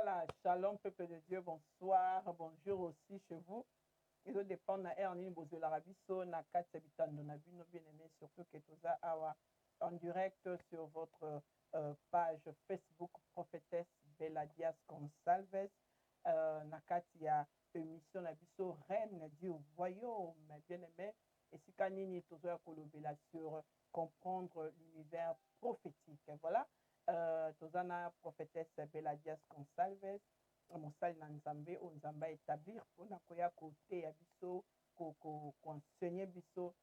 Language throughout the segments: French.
Voilà, shalom, peuple de Dieu, bonsoir, bonjour aussi chez vous. Ils ont dépendre en ligne de l'Arabie Saoudite, na 4 habitants de Nabi, nos bien-aimés, surtout que tout ça en direct sur votre page Facebook Prophétesse Beladias Gonçalves. Nakatia émission Nabiso Reine du Royaume, bien-aimés. Et si Kanini toujours kolobela sur comprendre l'univers prophétique. Voilà. Tozana prophétesse Beladias Gonçalves. Mosali na nzambe oyo nzambe établir mpona koya koteya biso koenseigner biso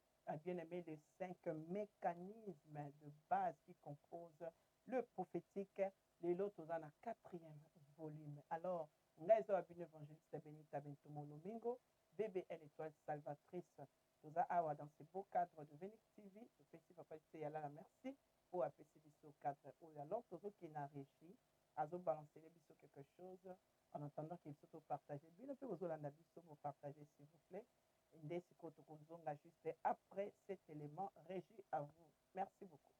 bien aimé les 5 mécanismes de base qui composent le prophétique. Lelo toza na 4e volume. Alors ngai eza babino évangéliste Benita Bentomo Lomingo, BBL étoile salvatrice. Toza awa dans ce beau cadre de Venix TV. Topesi papa te yala la merci po apesi biso cadre oyo. Alors tozokende na régie azobalancer biso quelque chose en attendant qu'il soit partagé. Bien peu aux Hollandais vous partagez s'il vous plaît. Dès ce que vous juste après cet élément régi à vous. Merci beaucoup.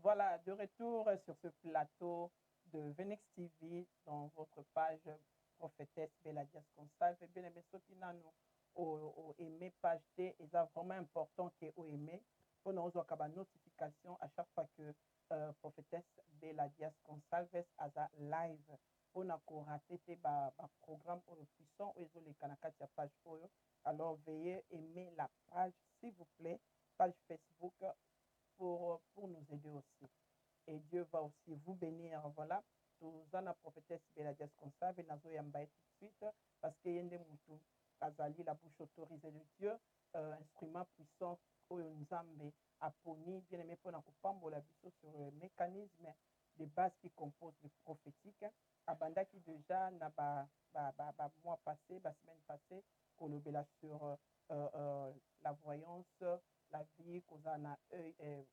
Voilà, de retour sur ce plateau de Venix TV dans votre page prophétesse Beladias Gonçalves. Bien aimé, ceux qui n'ont aimé page T, c'est vraiment important qu'ils aient aimé. On a une notification à chaque fois que prophétesse Beladias Gonçalves a live. On a raté un programme puissant où ils ont les canacats page Oyo. Alors veuillez aimer la page, s'il vous plaît, page Facebook. Pour nous aider aussi. Et Dieu va aussi vous bénir. Voilà. Nous en a prophétesse Beladias Gonçalves et Nazo Yambaye tout de suite parce qu'il y a des moutons. Azali, la bouche autorisée de Dieu, instrument puissant, Nzambe, Aponi, bien aimé pour nous la biso sur le mécanisme de base qui compose le prophétique. Abanda qui déjà n'a pas mois passé, semaine passée, kolobela sur la voyance, la vie qu'on a un œil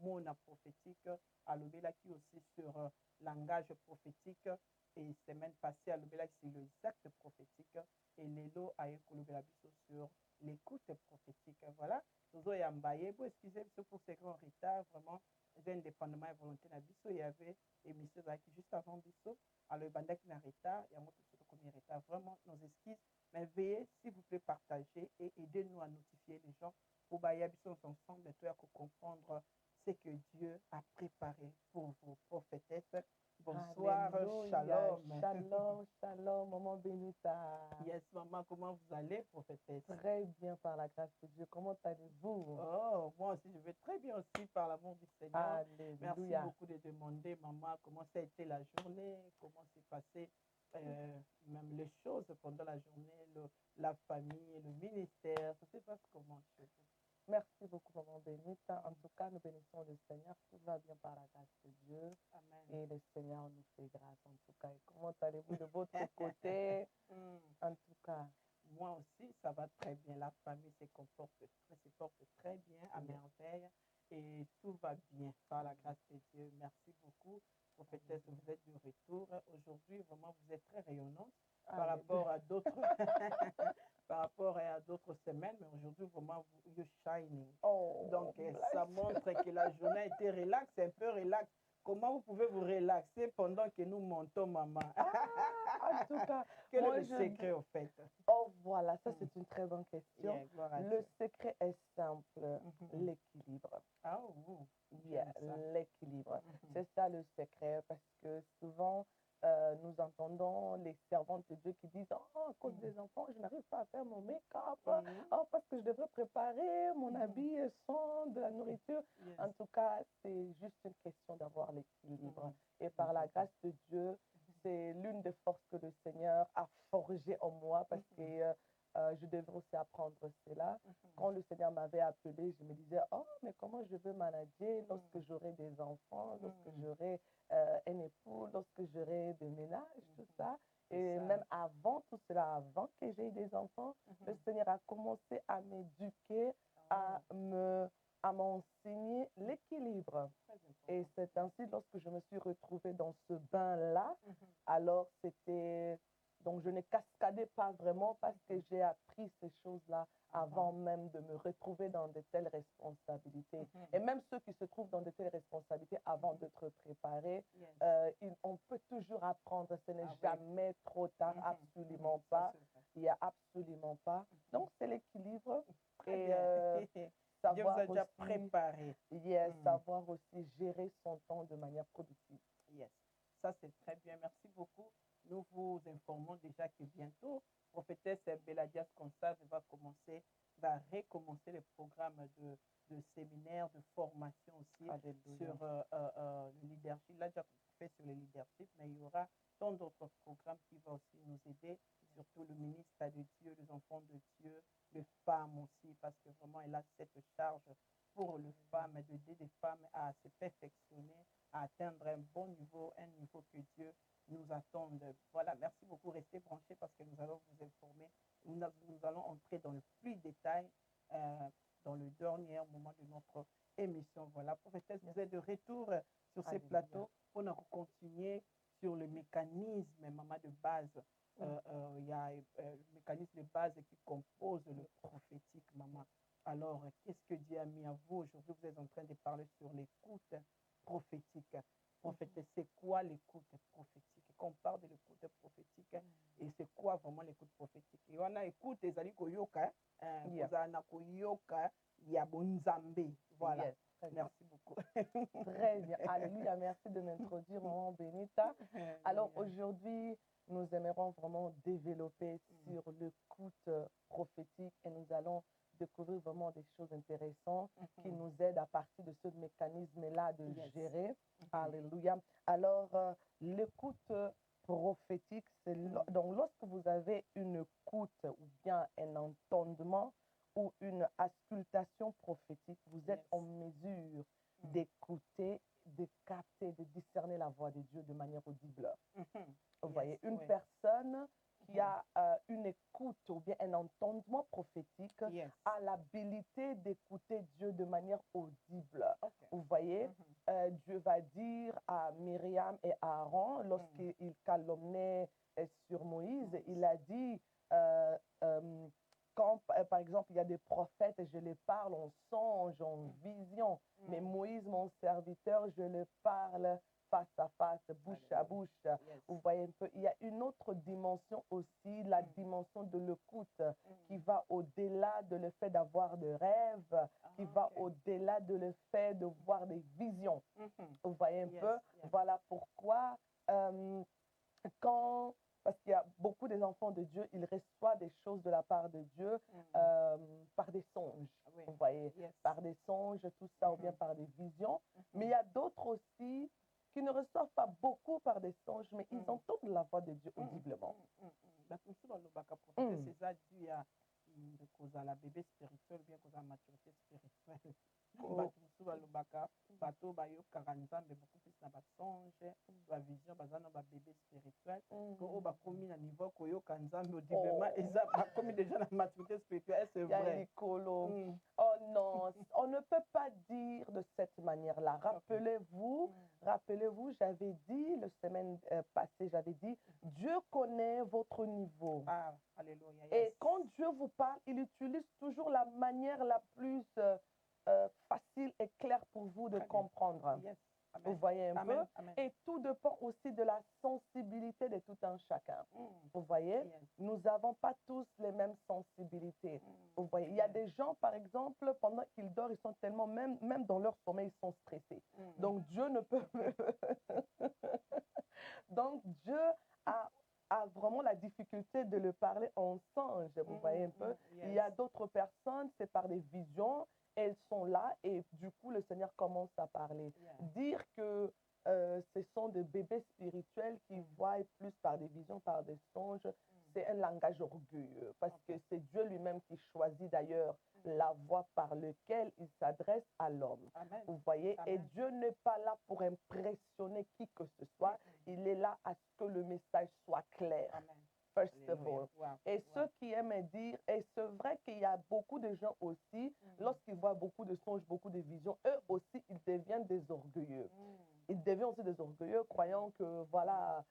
mona prophétique, à l'obéla qui aussi sur langage prophétique, et semaine passée à l'obéla sur l'exact prophétique, et l'élo a écouté sur l'écoute prophétique. Voilà, nous avons yambaye, vous excusez pour ces grands retards, vraiment, indépendamment et volonté na biso, il y avait émission qui juste avant biso, alors banda qui n'a retard, il y a un autre comme retard, vraiment nos excuses, mais veuillez s'il vous plaît partager et aidez-nous à notifier les gens pour bailler ensemble pour comprendre ce que Dieu a préparé pour vos prophétesses. Bonsoir, Alléluia. shalom. Shalom, shalom, maman Benita. Yes, maman, comment vous allez, prophétesse? Très bien par la grâce de Dieu. Comment allez-vous? Oh, moi aussi, je vais très bien aussi par l'amour du Seigneur. Alléluia. Merci beaucoup de demander, maman, comment ça a été la journée, comment s'est passé même les choses pendant la journée, la famille, le ministère. Ça se passe comment chez vous? Merci beaucoup, maman Benita. En tout cas, nous bénissons le Seigneur. Tout va bien par la grâce de Dieu. Amen. Et le Seigneur nous fait grâce, en tout cas. Et comment allez-vous de votre côté? En tout cas. Moi aussi, ça va très bien. La famille se porte très bien, à merveille, et tout va bien par la grâce de Dieu. Merci beaucoup, prophétesse. Vous êtes de retour. Aujourd'hui, vraiment, vous êtes très rayonnante par rapport à d'autres par rapport à d'autres semaines, mais aujourd'hui, vraiment, you're shining. Donc, ça montre que la journée a été relaxe, un peu relaxe. Comment vous pouvez vous relaxer pendant que nous montons, maman? En tout cas, quel est le secret, au fait? Oh, voilà, ça c'est une très bonne question. Yeah, le secret est simple, l'équilibre. Oh, l'équilibre. C'est ça le secret, parce que souvent, nous entendons les servantes de Dieu qui disent, oh, à cause des enfants, je n'arrive pas à faire mon make-up, oh, parce que je devrais préparer mon habit sans de la nourriture. En tout cas, c'est juste une question d'avoir l'équilibre. Et par la grâce de Dieu, c'est l'une des forces que le Seigneur a forgées en moi, parce que je devrais aussi apprendre cela. Quand le Seigneur m'avait appelé, je me disais, oh, mais comment je veux manager lorsque j'aurai des enfants, lorsque j'aurai un époux, lorsque j'aurai des ménages, tout ça. Et même avant tout cela, avant que j'aie des enfants, le Seigneur a commencé à m'éduquer, à m'enseigner l'équilibre. Et c'est ainsi, lorsque je me suis retrouvée dans ce bain-là, alors c'était... Donc, je ne cascadais pas vraiment parce que j'ai appris ces choses-là avant même de me retrouver dans de telles responsabilités. Et même ceux qui se trouvent dans de telles responsabilités avant d'être préparés, on peut toujours apprendre. Ce n'est jamais trop tard, absolument pas. Il n'y a absolument pas. Donc, c'est l'équilibre. Et Dieu vous a déjà préparé. Savoir aussi gérer son temps de manière productive. Yes, ça c'est très bien. Merci beaucoup. Nous vous informons déjà que bientôt, prophétesse Beladias Consave va recommencer le programme de séminaire, de formation aussi sur le leadership. Là, déjà fait sur le leadership, mais il y aura tant d'autres programmes qui vont aussi nous aider, surtout le ministère de Dieu, les enfants de Dieu, les femmes aussi, parce que vraiment, elle a cette charge pour les femmes, d'aider les femmes à se perfectionner, à atteindre un bon niveau, un niveau que Dieu nous attendent. Voilà, merci beaucoup. Restez branchés parce que nous allons vous informer. Nous allons entrer dans le plus de détails dans le dernier moment de notre émission. Voilà, prophétesse, vous êtes de retour sur ces plateaux pour nous continuer sur le mécanisme, maman, de base. Il y a le mécanisme de base qui compose le prophétique, maman. Alors, qu'est-ce que Dieu a mis à vous aujourd'hui? Vous êtes en train de parler sur l'écoute prophétique. Prophétesse, c'est quoi l'écoute prophétique? Quand on parle de l'écoute prophétique, et c'est quoi vraiment l'écoute prophétique? Il y en a écoute, les ali koyoka, na koyoka, ya bonzambe. Voilà. Merci beaucoup. Très bien. Alléluia. Merci de m'introduire, maman Benita. Alors aujourd'hui, nous aimerons vraiment développer sur l'écoute prophétique et nous allons découvrir vraiment des choses intéressantes qui nous aident à partir de ce mécanisme-là de gérer. Alléluia. Alors, l'écoute prophétique, c'est donc lorsque vous avez une écoute ou bien un entendement ou une auscultation prophétique, vous êtes en mesure d'écouter, de capter, de discerner la voix de Dieu de manière audible. Vous voyez, une personne qui a une écoute ou bien un entendement prophétique a l'habilité d'écouter Dieu de manière audible. Vous voyez, Dieu va dire à Myriam et à Aaron, lorsqu'il calomniait sur Moïse, il a dit, quand par exemple il y a des prophètes, je les parle en songe, en vision, mais Moïse, mon serviteur, je le parle face à face, bouche à bouche. Vous voyez un peu, il y a une autre dimension aussi, la dimension de l'écoute, qui va au-delà de le fait d'avoir des rêves, qui va au-delà de le fait de voir des visions. Vous voyez un peu, voilà pourquoi parce qu'il y a beaucoup des enfants de Dieu, ils reçoivent des choses de la part de Dieu par des songes, vous voyez, par des songes, tout ça, ou bien par des visions. Mais il y a d'autres aussi qui ne reçoivent pas beaucoup par des songes, mais ils entendent la voix de Dieu audiblement. de kozala bébé spirituel ou bien kozala maturité spirituelle. Oh. Bato mosusu balobaka bato bayokaka nzambe beaucoup plus na basonge bavision baza na babébé spirituel ko oyo bakomi na niveau koyoka nzambe odibema eza bakomi déjà na maturité spirituelle. C'est vrai. Oh non, on ne peut pas dire de cette manière-là. Rappelez-vous, j'avais dit, la semaine passée, j'avais dit, Dieu connaît votre niveau. Ah, alléluia. Et quand Dieu vous parle, il utilise toujours la manière la plus facile et claire pour vous de comprendre. Yes. Amen. Vous voyez un Amen. peu? Amen. Et tout dépend aussi de la sensibilité de tout un chacun. Vous voyez? Yes. Nous n'avons pas tous les mêmes sensibilités. Vous voyez? Il y a des gens, par exemple, pendant qu'ils dorment, ils sont tellement, même dans leur sommeil, ils sont stressés. Donc Dieu ne peut... Donc Dieu a vraiment la difficulté de le parler en songe. Vous voyez un peu? Yes. Il y a d'autres personnes, c'est par des visions. Elles sont là et du coup, le Seigneur commence à parler. Dire que ce sont des bébés spirituels qui voient plus par des visions, par des songes, c'est un langage orgueilleux parce que c'est Dieu lui-même qui choisit d'ailleurs la voie par laquelle il s'adresse à l'homme. Vous voyez? Amen. Et Dieu n'est pas là pour impressionner qui que ce soit. Il est là à ce que le message soit clair. Amen. First of all. Wow. Et ceux qui aiment dire, et c'est vrai qu'il y a beaucoup de gens aussi, lorsqu'ils voient beaucoup de songes, beaucoup de visions, eux aussi, ils deviennent des orgueilleux. Ils deviennent aussi des orgueilleux, croyant que, voilà,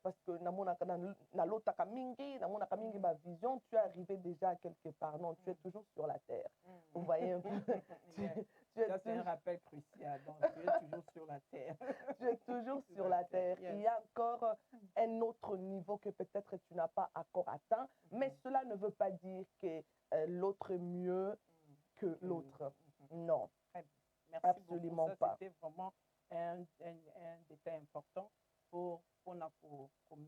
parce que na lotaka mingi ba vision, tu es arrivé déjà quelque part. Non, tu es toujours sur la terre. Vous voyez un peu? Ça, c'est un rappel crucial. Donc, tu es toujours sur la terre. Tu es toujours sur la terre. Yes. Il y a encore un autre niveau que peut-être tu n'as pas encore atteint, mais cela ne veut pas dire que l'autre est mieux que l'autre. Non. Merci absolument beaucoup. pas. C'était vraiment un détail important pour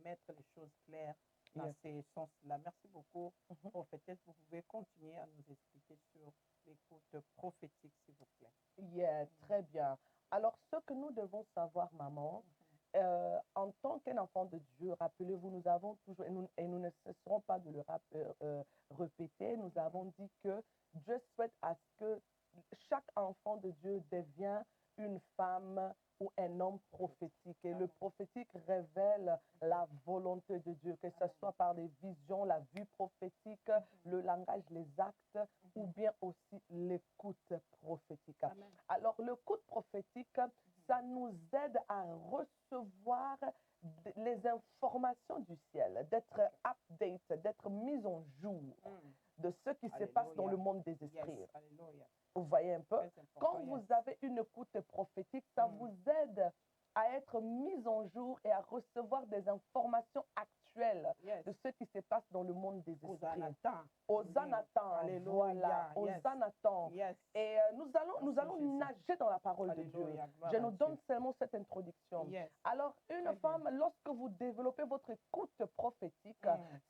mettre les choses claires dans ces sens-là. Merci beaucoup, prophétesse. Vous pouvez continuer à nous expliquer sur l'écoute prophétique, s'il vous plaît. Très bien. Alors, ce que nous devons savoir, maman, en tant qu'un enfant de Dieu, rappelez-vous, nous avons toujours, et nous ne cesserons pas de le répéter, nous avons dit que Dieu souhaite à ce que chaque enfant de Dieu devienne une femme ou un homme prophétique. Et le prophétique révèle la volonté de Dieu, que ce soit par les visions, la vue prophétique, le langage, les actes, ou bien aussi l'écoute prophétique. Alors, l'écoute prophétique, ça nous aide à recevoir les informations du ciel, d'être update, d'être mis en jour de ce qui se passe dans le monde des esprits. Vous voyez un peu? Quand vous avez une écoute prophétique, ça vous aide à être mis en jour et à recevoir des informations actuelles de ce qui se passe dans le monde des esprits. Hosanna-tan, voilà, Hosanna-tan. Et nous allons nager dans la parole de Dieu. Je nous donne seulement cette introduction. Alors, une femme, lorsque vous développez votre écoute prophétique,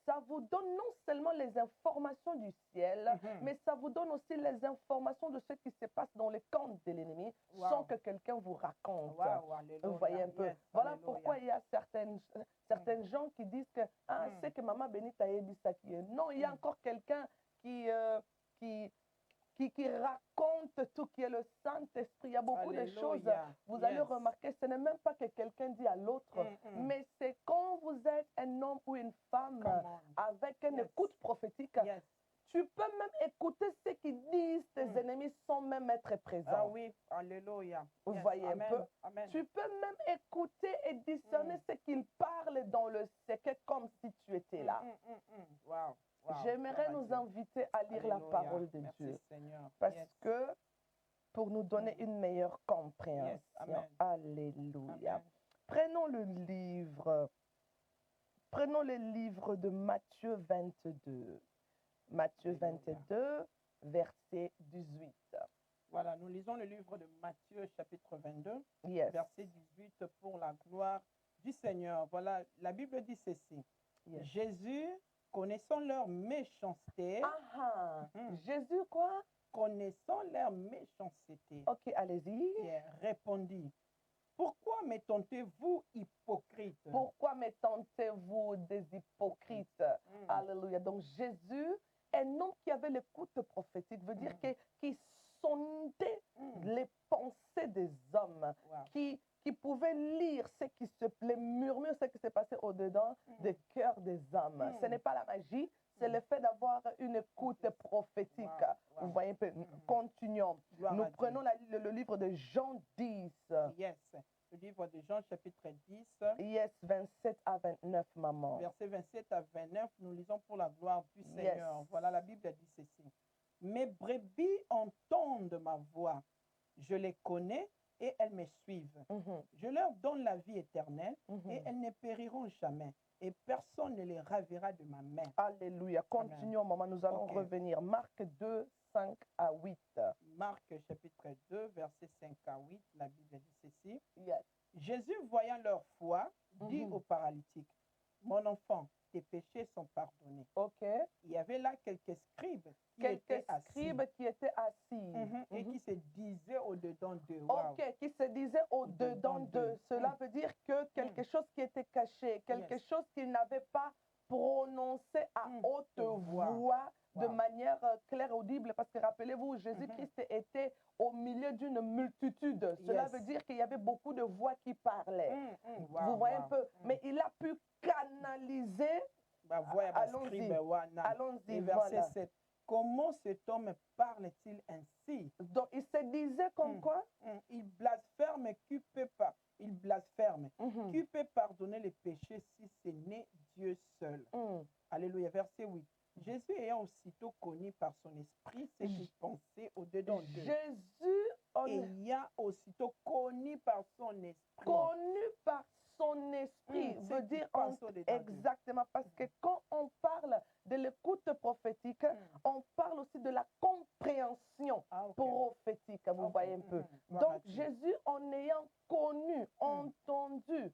ça vous donne non seulement les informations du ciel, mais ça vous donne aussi les informations de ce qui se passe dans les camps de l'ennemi sans que quelqu'un vous raconte. Vous voyez un peu. Voilà pourquoi il y a certaines gens qui disent que c'est que Maman Bénite a Ebisaki. Non, il y a encore quelqu'un qui raconte tout, qui est le Saint-Esprit. Il y a beaucoup de choses. Vous allez remarquer, ce n'est même pas que quelqu'un dit à l'autre, mais c'est quand vous êtes un homme ou une femme avec une écoute prophétique, tu peux même écouter ce qu'ils disent tes ennemis sans même être présent. Ah oui, alléluia. Vous voyez un peu? Tu peux même écouter et discerner ce qu'ils parlent dans le secret comme si tu étais là. J'aimerais nous inviter à lire la parole de Dieu. Seigneur. Parce que pour nous donner une meilleure compréhension. Alléluia. Prenons le livre de Matthieu 22. Matthieu 22, verset 18. Voilà, nous lisons le livre de Matthieu, chapitre 22, verset 18, pour la gloire du Seigneur. Voilà, la Bible dit ceci. Jésus, connaissant leur méchanceté. Jésus quoi? Connaissant leur méchanceté. Ok, allez-y. Répondit. Pourquoi me tentez-vous hypocrite? Pourquoi me tentez-vous des hypocrites? Alléluia. Donc Jésus un homme qui avait l'écoute prophétique, veut dire qu'il sondait les pensées des hommes, Wow. qui pouvait lire ce qui se, les murmures, ce qui s'est passé au-dedans des cœurs des hommes. Ce n'est pas la magie, c'est le fait d'avoir une écoute prophétique. Wow. Vous voyez un peu, continuons. Gloire Nous à Dieu. prenons le livre de Jean 10. Yes. Le livre de Jean, chapitre 10, Yes, 27 à 29, maman. versets 27 à 29, nous lisons pour la gloire du Seigneur. Voilà, la Bible dit ceci. Mes brebis entendent ma voix. Je les connais et elles me suivent. Je leur donne la vie éternelle et elles ne périront jamais. Et personne ne les ravira de ma main. Alléluia. Continuons, maman. Nous allons revenir. Marc 2, 5 à 8. Marc chapitre 2, verset 5 à 8, la Bible dit ceci. Yes. Jésus, voyant leur foi, dit au paralytique, mon enfant, tes péchés sont pardonnés. OK. Il y avait là quelques scribes qui Quelques étaient assis. scribes qui étaient assis. Et qui se disaient au-dedans d'eux. OK, qui se disaient au-dedans d'eux. Cela veut dire que quelque chose qui était caché, quelque chose qu'ils n'avaient pas prononcé à haute voix, de manière claire et audible, parce que rappelez-vous, Jésus-Christ était au milieu d'une multitude. Cela veut dire qu'il y avait beaucoup de voix qui parlaient. Vous voyez un peu? Mais il a pu canaliser. Allons-y. Allons-y, verset voilà. 7. Comment cet homme parle-t-il ainsi? Donc, il se disait comme quoi? Il blasphème, qui peut pas? Il blasphème. Qui peut pardonner les péchés si ce n'est Dieu seul? Alléluia. Verset 8. Jésus ayant aussitôt connu par son esprit ce qu'il pensait au-dedans d'eux. Jésus ayant aussitôt connu par son esprit. Connu par son esprit veut dire exactement, parce que quand on parle de l'écoute prophétique, on parle aussi de la compréhension prophétique, vous voyez un peu. Donc Jésus, en ayant connu, entendu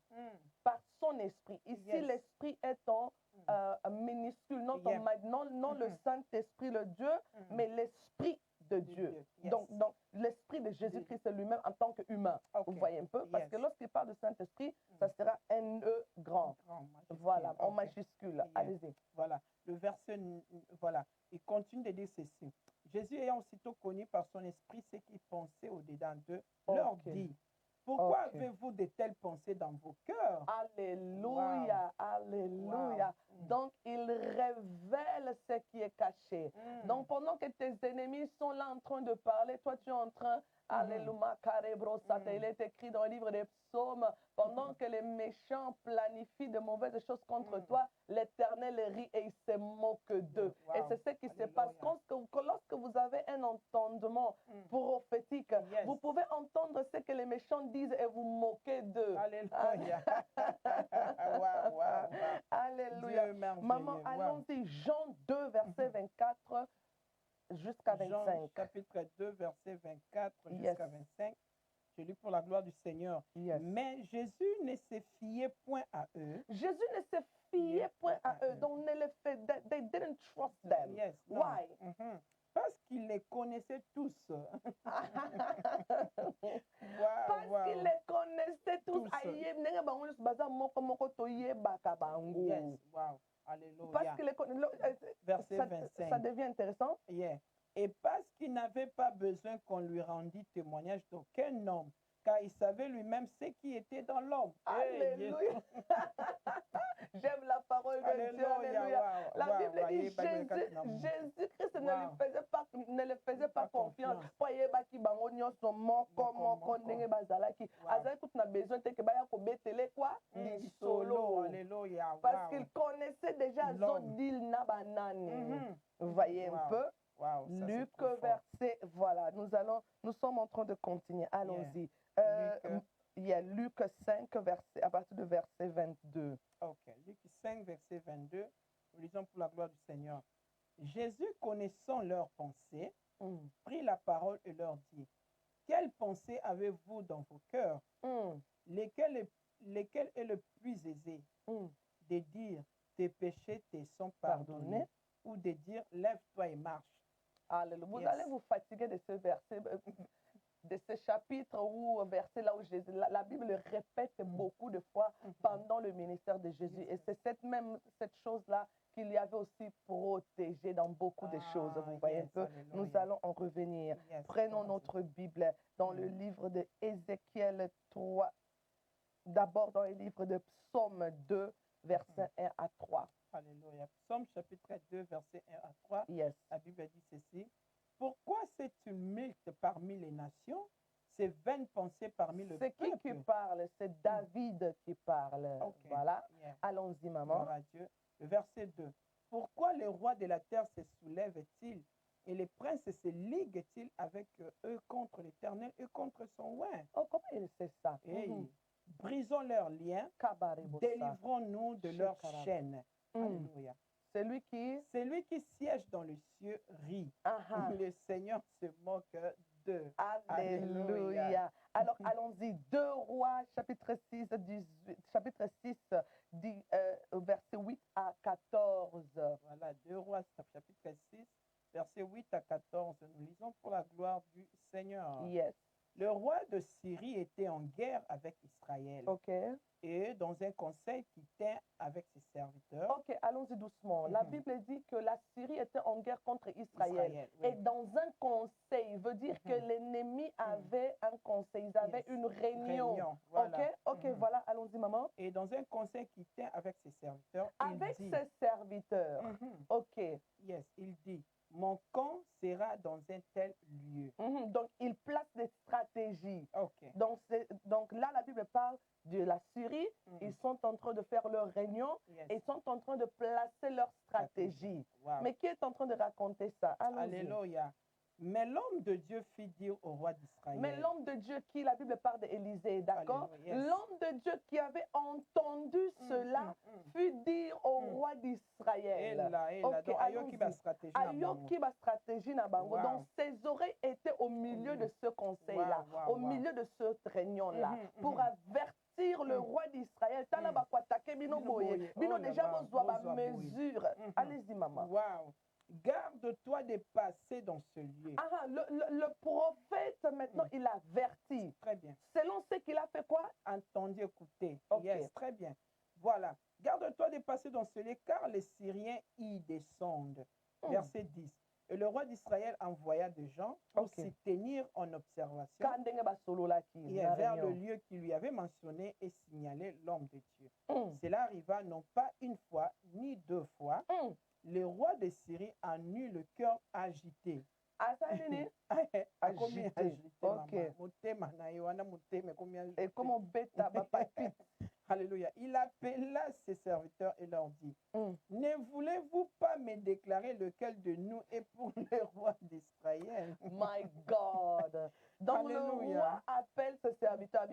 par son esprit, ici l'esprit est en minuscule, non le Saint-Esprit, le Dieu, mais l'esprit de Dieu. Donc l'esprit de Jésus-Christ lui-même en tant qu'humain. Vous voyez un peu? Parce que lorsqu'il parle de Saint-Esprit, ça sera N-E grand. Voilà, en majuscule. Allez-y. Voilà, le verset, voilà, il continue de dire ceci. Jésus ayant aussitôt connu par son esprit ce qu'il pensait au-dedans d'eux, leur dit, pourquoi avez-vous de telles pensées dans vos cœurs? Alléluia, alléluia. Donc, il révèle ce qui est caché. Donc, pendant que tes ennemis sont là en train de parler, toi, tu es en train, alléluia, il est écrit dans le livre des psaumes, pendant que les méchants planifient de mauvaises choses contre toi, l'Éternel rit et il se moque d'eux. Et c'est ce qui se passe. Lorsque vous avez un entendement prophétique, vous pouvez entendre ce que les méchants disent et vous moquer d'eux. Alléluia. Alléluia. Maman, allons-y. Jean 2, verset 24 jusqu'à 25. Jean, chapitre 2, verset 24 jusqu'à 25. Je lis pour la gloire du Seigneur. Mais Jésus ne se fiait point à eux. Jésus ne se fiait point à eux. Donc, they didn't trust them. Why? Parce qu'il les connaissait tous. Parce qu'il les connaissait tous. Alléluia. Parce que verset 25. Ça devient intéressant. Et parce qu'il n'avait pas besoin qu'on lui rendît témoignage d'aucun homme, car il savait lui-même ce qui était dans l'homme. Alléluia. J'aime la parole de Dieu. Alléluia. La Bible dit Jésus-Christ ne le faisait pas confiance. Parce qu'il connaissait déjà Zodil Nabanani. Vous voyez un peu? Luc verset, voilà, nous sommes en train de continuer. Allons-y. Il y a Luc 5, à partir de verset 22. Ok, Luc 5, verset 22. Nous lisons pour la gloire du Seigneur. Jésus, connaissant leurs pensées, prit la parole et leur dit, quelle pensée avez-vous dans vos cœurs? Lesquels est le plus aisé? De dire, tes péchés te sont pardonnés, ou de dire, lève-toi et marche. Alléluia. Vous allez vous fatiguer de ce verset, de ce chapitre ou verset là où Jésus, la Bible le répète beaucoup de fois pendant le ministère de Jésus. Et c'est cette chose-là qu'il y avait aussi protégé dans beaucoup de choses. Vous voyez un peu, nous allons en revenir. Prenons notre Bible dans le livre de Ézéchiel 3, d'abord dans le livre de Psaume 2, versets 1 à 3. Alléluia. Psaume chapitre 2, versets 1 à 3. Yes. La Bible dit ceci. Pourquoi ces tumultes parmi les nations, ces vaines pensées parmi le peuple? C'est qui parle? C'est David qui parle. Okay. Voilà. Yeah. Allons-y, maman. Gloire à Dieu. Le verset 2. Pourquoi les rois de la terre se soulèvent-ils et les princes se liguent-ils avec eux contre l'Éternel et contre son oint? Oh, comment il sait ça? Hey. Brisons leurs liens, délivrons-nous de leurs chaînes. Alléluia. Celui qui siège dans le cieux rit. Le Seigneur se moque d'eux. Alléluia. Alors, allons-y. 2 Rois, chapitre 6, verset 8 à 14. Voilà, 2 Rois, chapitre 6, verset 8 à 14. Nous lisons pour la gloire du Seigneur. Yes. Le roi de Syrie était en guerre avec Israël. OK. Et dans un conseil qui tint avec ses serviteurs. OK, allons-y doucement. La Bible dit que la Syrie était en guerre contre Israël. Oui. Et dans un conseil, veut dire que l'ennemi avait un conseil. Ils avaient une réunion. Voilà. OK, voilà, allons-y, maman. Et dans un conseil qui tint avec ses serviteurs. Avec ses serviteurs. OK. Yes, il dit. Mon camp sera dans un tel lieu. Donc, il place des stratégies. Okay. Donc là, la Bible parle de la Syrie. Ils sont en train de faire leur réunion et ils sont en train de placer leur stratégie. Wow. Mais qui est en train de raconter ça? Alléluia. Mais l'homme de Dieu fit dire au roi d'Israël. Mais l'homme de Dieu qui, la Bible parle d'Élisée, d'accord? L'homme de Dieu qui avait entendu cela fit dire au roi d'Israël. Donc, ses oreilles étaient au milieu de ce conseil-là, au milieu de cette réunion-là, pour avertir le roi d'Israël. Mesure. Allez-y, maman. Wow. Garde-toi de passer dans ce lieu. Le prophète, maintenant, il avertit. Très bien. Selon ce qu'il a fait quoi? Entendu, écouté. Okay. Yes, très bien. Voilà. Garde-toi de passer dans ce lieu, car les Syriens y descendent. Verset 10. Et le roi d'Israël envoya des gens pour s'y tenir en observation vers le lieu qui lui avait mentionné et signalé l'homme de Dieu. Cela arriva non pas une fois, ni 2 fois. Le roi de Syrie en eut le cœur agité. Agité. Ok. Et comment bêta, Alléluia. Il appela ses serviteurs et leur dit, ne voulez-vous pas me déclarer lequel de nous est pour le roi d'Israël? My God. Donc le roi appelle ses serviteurs.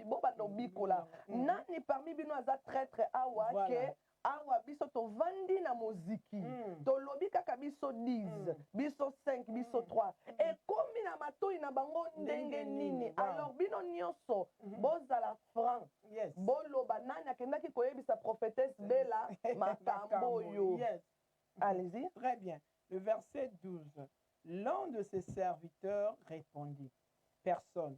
Nani parmi bino aza traître awa ke awa biso to vandi na moziki. To lobi kaka biso 10, biso 5, biso 3. Et komi na matoi na bango ndenge nini. Alors bino nyonso bozala franc. Yes. Boloba nani akendaki koyebisa prophétesse Bella makambo yo. Yes. Allez-y. Très bien. Le verset 12. L'un de ses serviteurs répondit, personne.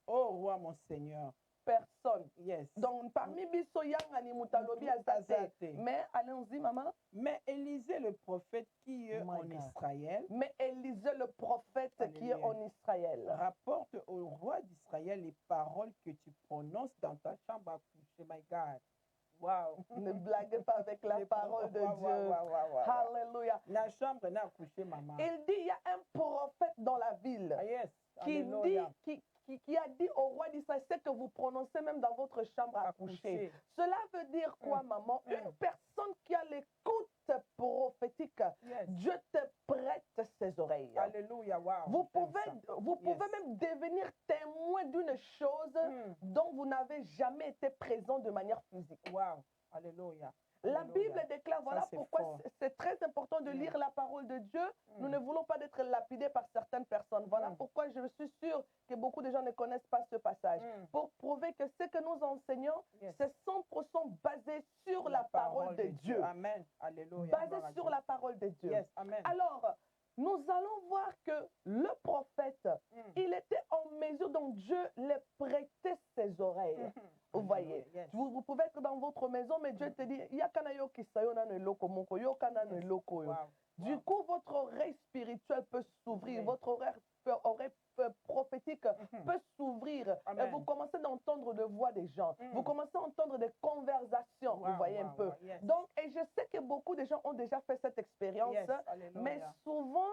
Ô roi mon Seigneur. Personne. Yes. Donc parmi biso yanga ni mutalobi azate. Mais allons-y maman. Mais Élisée le prophète qui est en Israël. Mais Élisée le prophète qui est en Israël. Rapporte au roi d'Israël les paroles que tu prononces dans ta chambre à coucher. My God. Wow. Ne blaguez pas avec la parole de Dieu. Alléluia. La chambre n'a couché, maman. Il dit, il y a un prophète dans la ville qui a dit au roi d'Israël, c'est que vous prononcez même dans votre chambre à coucher. Cela veut dire quoi, maman? Une personne qui a l'écoute prophétique, Dieu te prête ses oreilles. Alléluia. Wow. Vous pouvez même devenir témoin d'une chose dont vous n'avez jamais été présent de manière physique. Wow. Alléluia. La Bible déclare, voilà pourquoi c'est très important de lire la parole de Dieu. Nous ne voulons pas être lapidés par certaines personnes. Voilà pourquoi je suis sûre que beaucoup de gens ne connaissent pas ce passage. Pour prouver que ce que nous enseignons, c'est 100% basé sur la parole de Dieu. Amen. Alléluia. Basé sur la parole de Dieu. Yes. Amen. Alors, nous allons voir que le prophète, il était en mesure, donc Dieu les prêtait ses oreilles. Vous voyez, vous pouvez être dans votre maison, mais Dieu te dit, il y a s'ouvrir. Et vous commencez d'entendre des voix des gens. Vous commencez à entendre des conversations. Vous voyez un peu. Donc, et je sais que beaucoup de gens ont déjà fait cette expérience. Mais souvent,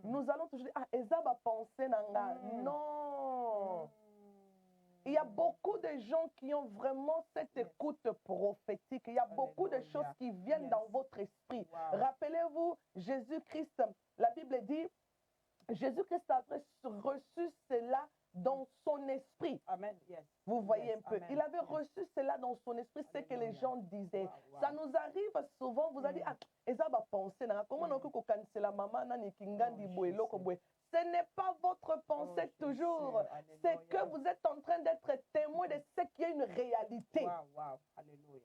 nous allons toujours dire, ah, Eza va penser nanga. Non. Il y a beaucoup de gens qui ont vraiment cette écoute prophétique. Il y a beaucoup de choses qui viennent dans votre esprit. Rappelez-vous, Jésus-Christ, la Bible dit, Jésus-Christ avait reçu cela dans son esprit. Amen. Vous voyez un peu. Il avait reçu cela dans son esprit, ce que les gens disaient. Ça nous arrive souvent, vous avez dit, ah, Eza va penser, comment on peut canceller la maman, ce n'est pas votre pensée toujours. C'est que vous êtes en train d'être témoin de ce qui est une réalité. Alléluia.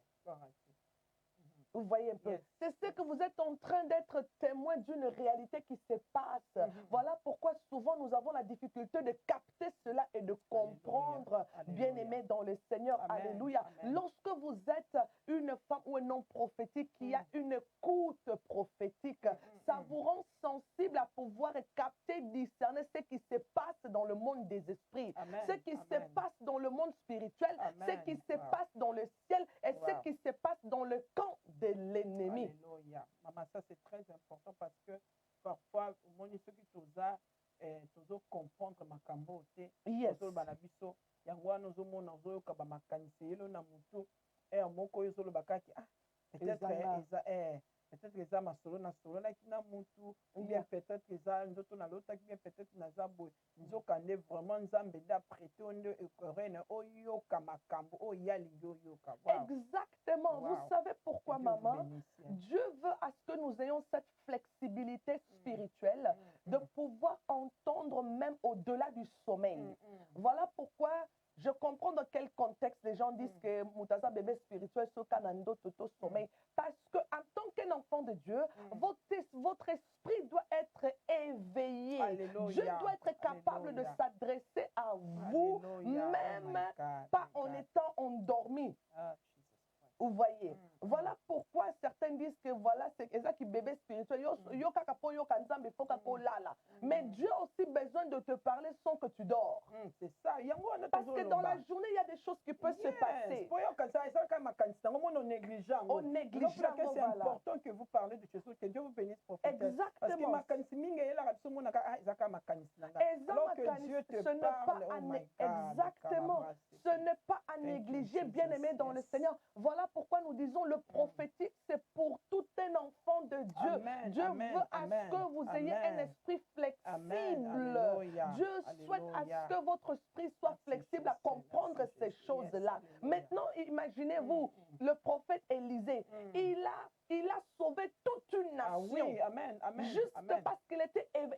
Vous voyez un peu. C'est ce que vous êtes en train d'être témoin d'une réalité qui se passe. Voilà pourquoi souvent nous avons la difficulté de capter cela et de comprendre, bien-aimé dans le Seigneur. Alléluia. Lorsque vous êtes une femme ou un homme prophétique qui a une écoute prophétique, ça vous rend sensible à pouvoir capter, discerner ce qui se passe dans le monde des esprits, ce qui se passe dans le monde spirituel, ce qui se passe dans le ciel et ce qui se passe dans le camp de l'ennemi. Alléluia. Maman, ça c'est très important parce que parfois, au moins, ceux qui toujours comprendre ma cambo, toujours banabiso, yangwa nous avons nous kaba makanisi yelo na mutu, moko yosolo bakaki peut-être que ça masolo na solo na kina mutu, ou bien peut-être que ça ndoto na lota, bien peut-être na zabo, nous kande vraiment nzambe da prêter onde ekorene oyo kama kambo oyali yo ka. Exactement. Vous savez pourquoi, maman? Dieu veut à ce que nous ayons cette flexibilité spirituelle de pouvoir entendre même au-delà du sommeil. Voilà pourquoi je comprends dans quel contexte les gens disent que Moutaza bébé spirituel, ce canando, toto sommeil. Parce que en tant qu'un enfant de Dieu, votre esprit doit être éveillé. Alléluia. Dieu doit être capable de s'adresser à vous, même pas en étant endormi. Vous voyez. Voilà pourquoi certains disent que voilà, c'est ça qui bébé spirituel. Mais Dieu a aussi besoin de te parler sans que tu dors. C'est ça. Parce que dans la journée, il y a des choses qui peuvent se passer. On négligeant. C'est important que vous parlez de choses, que Dieu vous bénisse prophétesse. Exactement. Alors que Dieu te parle. Exactement. Ce n'est pas à négliger, bien aimé dans le Seigneur. Voilà pourquoi nous disons le prophétique, c'est pour tout un enfant de Dieu. Dieu veut à ce que vous ayez un esprit flexible. Dieu souhaite à ce que votre esprit soit flexible à comprendre ces choses-là. Maintenant, imaginez-vous, le prophète Élisée, il a sauvé toute une nation. Juste parce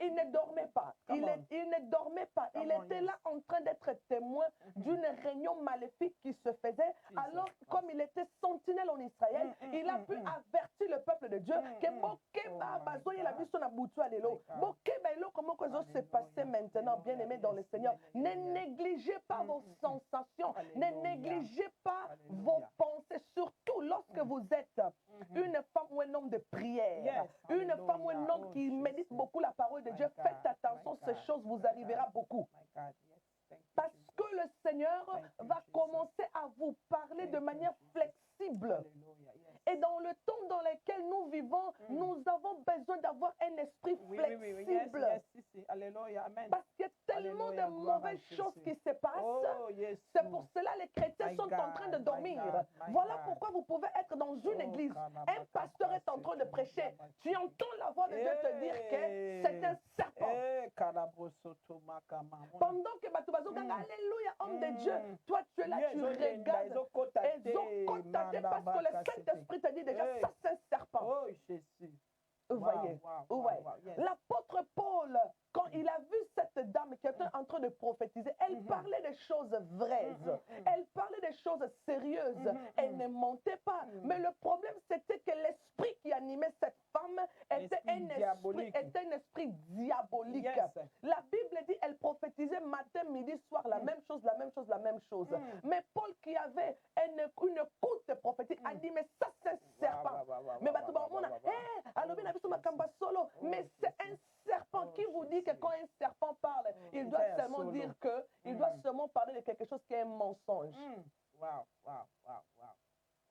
il ne dormait pas. Il ne dormait pas. Il était là en train d'être témoin d'une réunion maléfique qui se faisait. Alors, comme il était sentinelle en Israël, il a pu avertir le peuple de Dieu que comment ça se passait maintenant, bien aimé dans le Seigneur. Ne négligez pas vos sensations. Ne négligez pas vos pensées, surtout lorsque vous êtes une femme ou un homme de prière, une femme ou un homme qui médite beaucoup la parole de Dieu. Faites attention, ces choses vous arrivera beaucoup. Parce que le Seigneur va commencer à vous parler de manière flexible. Et dans le temps dans lequel nous vivons, nous avons besoin d'avoir un esprit flexible. Parce qu'il y a tellement de mauvaises choses qui se passent. C'est pour cela que les chrétiens sont en train de dormir. Voilà pourquoi vous pouvez être dans une église. Un pasteur est en train de prêcher. Tu entends la voix de Dieu te dire que c'est un serpent. Pendant que alléluia, homme de Dieu, toi tu es là, tu regardes. Parce que le Saint-Esprit te dit déjà, ça c'est un serpent. Oh Jésus. Vous voyez, vous voyez. L'apôtre Paul, quand il a vu cette dame qui était en train de prophétiser, elle parlait des choses vraies. Elle parlait des choses sérieuses. Elle ne mentait pas. Mais le problème, c'était que l'esprit qui animait cette femme était un esprit diabolique. La Bible dit, elle prophétisait matin, midi, soir, la même chose, la même chose, la même chose. Mais Paul qui avait une écoute prophétique a dit, mais ça c'est un serpent. Mais c'est un serpent qui vous dit que quand un serpent parle, il doit seulement dire qu'il doit seulement parler de quelque chose qui est un mensonge. Waouh, waouh, waouh, waouh.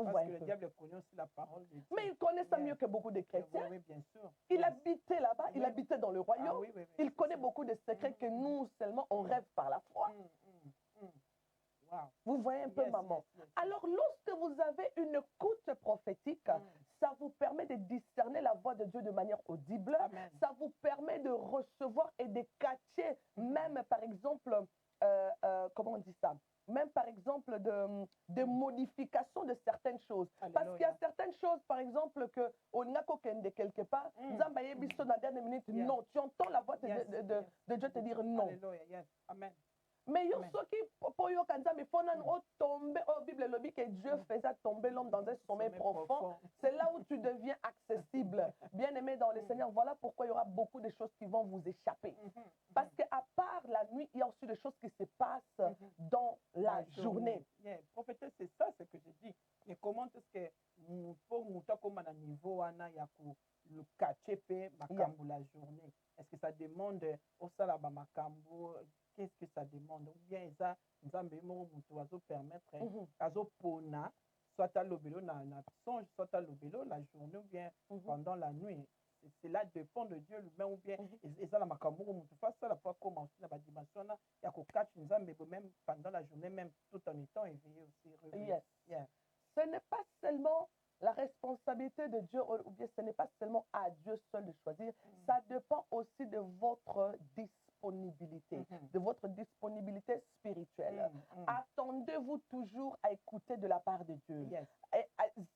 Vous Parce voyez que un le peu. diable connaît aussi la parole de Dieu. Mais il connaît ça mieux Yes. que beaucoup de Oui, chrétiens. oui, bien sûr. Il Yes. habitait là-bas, il Oui. habitait dans le Ah royaume. oui, oui, oui. Il c'est connaît ça. beaucoup de secrets que Mhm. nous seulement on rêve par la foi. Wow. Vous voyez un peu, Yes, maman. yes, yes. Alors, lorsque vous avez une écoute prophétique, ça vous permet de discerner la voix de Dieu de manière audible. Amen. Ça vous permet de recevoir et de catcher, même par exemple, comment on dit ça? Même par exemple de modification de certaines choses. Parce qu'il y a certaines choses, par exemple, que on a de quelque part, Nzamba yebiso dans la dernière minute, non. Tu entends la voix de Dieu te dire non. Alléluia. Yes. Amen. Mais yo soki pour yo kanza mais faut nan o tomber au Bible le dit que Dieu faisait tomber l'homme dans un sommeil profond. C'est là où tu deviens accessible. Bien-aimé dans le Seigneur, voilà pourquoi il y aura beaucoup de choses qui vont vous échapper. Parce que à part la nuit, il y a aussi des choses qui se passent dans la journée. Yeah. Prophétesse, c'est ça ce que je dis. Mais comment est-ce que pour monter comme un niveau ana ya ku le cacher pe makambo la journée? Est-ce que ça demande au salaba makambo? Qu'est-ce que ça demande? Ou bien ça nzambe mo mutu azo permettre azo pona soit à l'obélo na songe, soit à l'obélo la journée ou bien pendant la nuit. Cela dépend de Dieu lui-même ou bien et ça la makambo mutu face ça la fois commencer na ba dimension na ya ko catch nzambe même pendant la journée même tout en étant éveillé aussi. Yes. Yeah. Ce n'est pas seulement la responsabilité de Dieu ou bien ce n'est pas seulement à Dieu seul de choisir, ça dépend aussi de votre disponibilité, de votre disponibilité spirituelle. Attendez-vous toujours à écouter de la part de Dieu. Yes.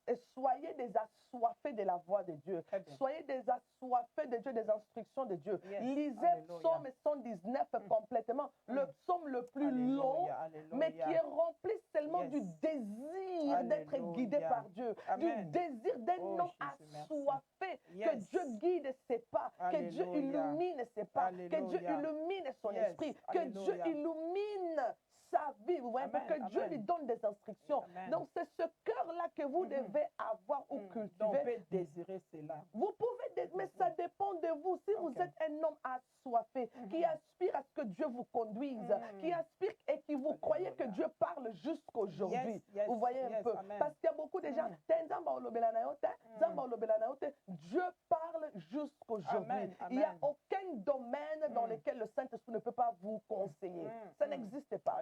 Et soyez des assoiffés de la voix de Dieu. Soyez des assoiffés de Dieu, des instructions de Dieu. Yes. Lisez Psaume 119 complètement, le psaume le plus long, mais qui est rempli seulement du désir d'être guidé par Dieu, du désir d'un homme assoiffé, que Dieu guide ses pas, que Dieu illumine ses pas, que Dieu illumine son esprit, que Dieu illumine sa vie, vous voyez, pour que Dieu lui donne des instructions. Donc, c'est ce cœur-là que vous devez avoir ou cultiver. Donc, on peut désirer cela. Vous pouvez, mais ça dépend de vous. Si vous êtes un homme assoiffé, qui aspire à ce que Dieu vous conduise, qui aspire et qui vous croyez que Dieu parle jusqu'aujourd'hui, vous voyez un peu. Parce qu'il y a beaucoup de gens, Dieu parle jusqu'aujourd'hui. Il n'y a aucun domaine dans lequel le Saint-Esprit ne peut pas vous conseiller. Ça n'existe pas.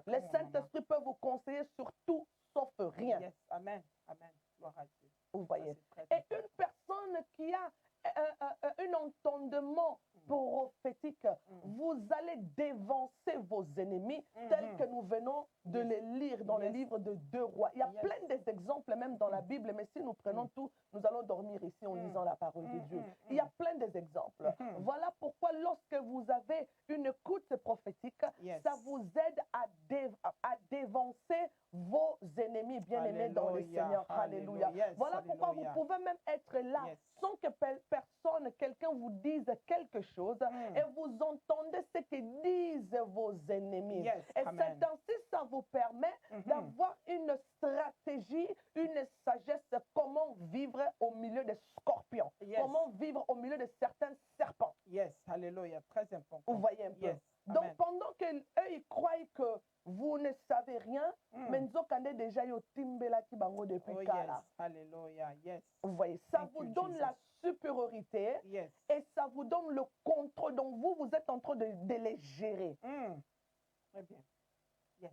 Le Saint-Esprit peut vous conseiller sur tout sauf rien. Yes. Amen. Amen. Gloire à Dieu. Vous voyez. Et une personne qui a un entendement prophétique, vous allez dévancer vos ennemis tels que nous venons de les lire dans le livre de 2 Rois. Il y a plein d'exemples même dans la Bible, mais si nous prenons tout, nous allons dormir ici en lisant la parole de Dieu. Il y a plein d'exemples. Voilà pourquoi lorsque vous avez une écoute prophétique, ça vous aide à dévancer vos ennemis bien-aimés dans le Seigneur. Alléluia. Voilà pourquoi vous pouvez même être là sans que personne, quelqu'un vous dise quelque chose et vous entendez ce que disent vos ennemis. Et c'est ainsi ça vous permet d'avoir une stratégie, une sagesse, comment vivre au milieu des scorpions, comment vivre au milieu de certains serpents. Yes, alléluia, très important. Vous voyez un peu. Donc pendant qu'eux ils croient que vous ne savez rien, mais nous avons déjà eu Timbela qui bango depuis Kala. Alléluia, yes. Vous voyez, ça vous donne la supériorité et ça vous donne le contrôle. Donc vous êtes en train de les gérer. Très bien. Yes.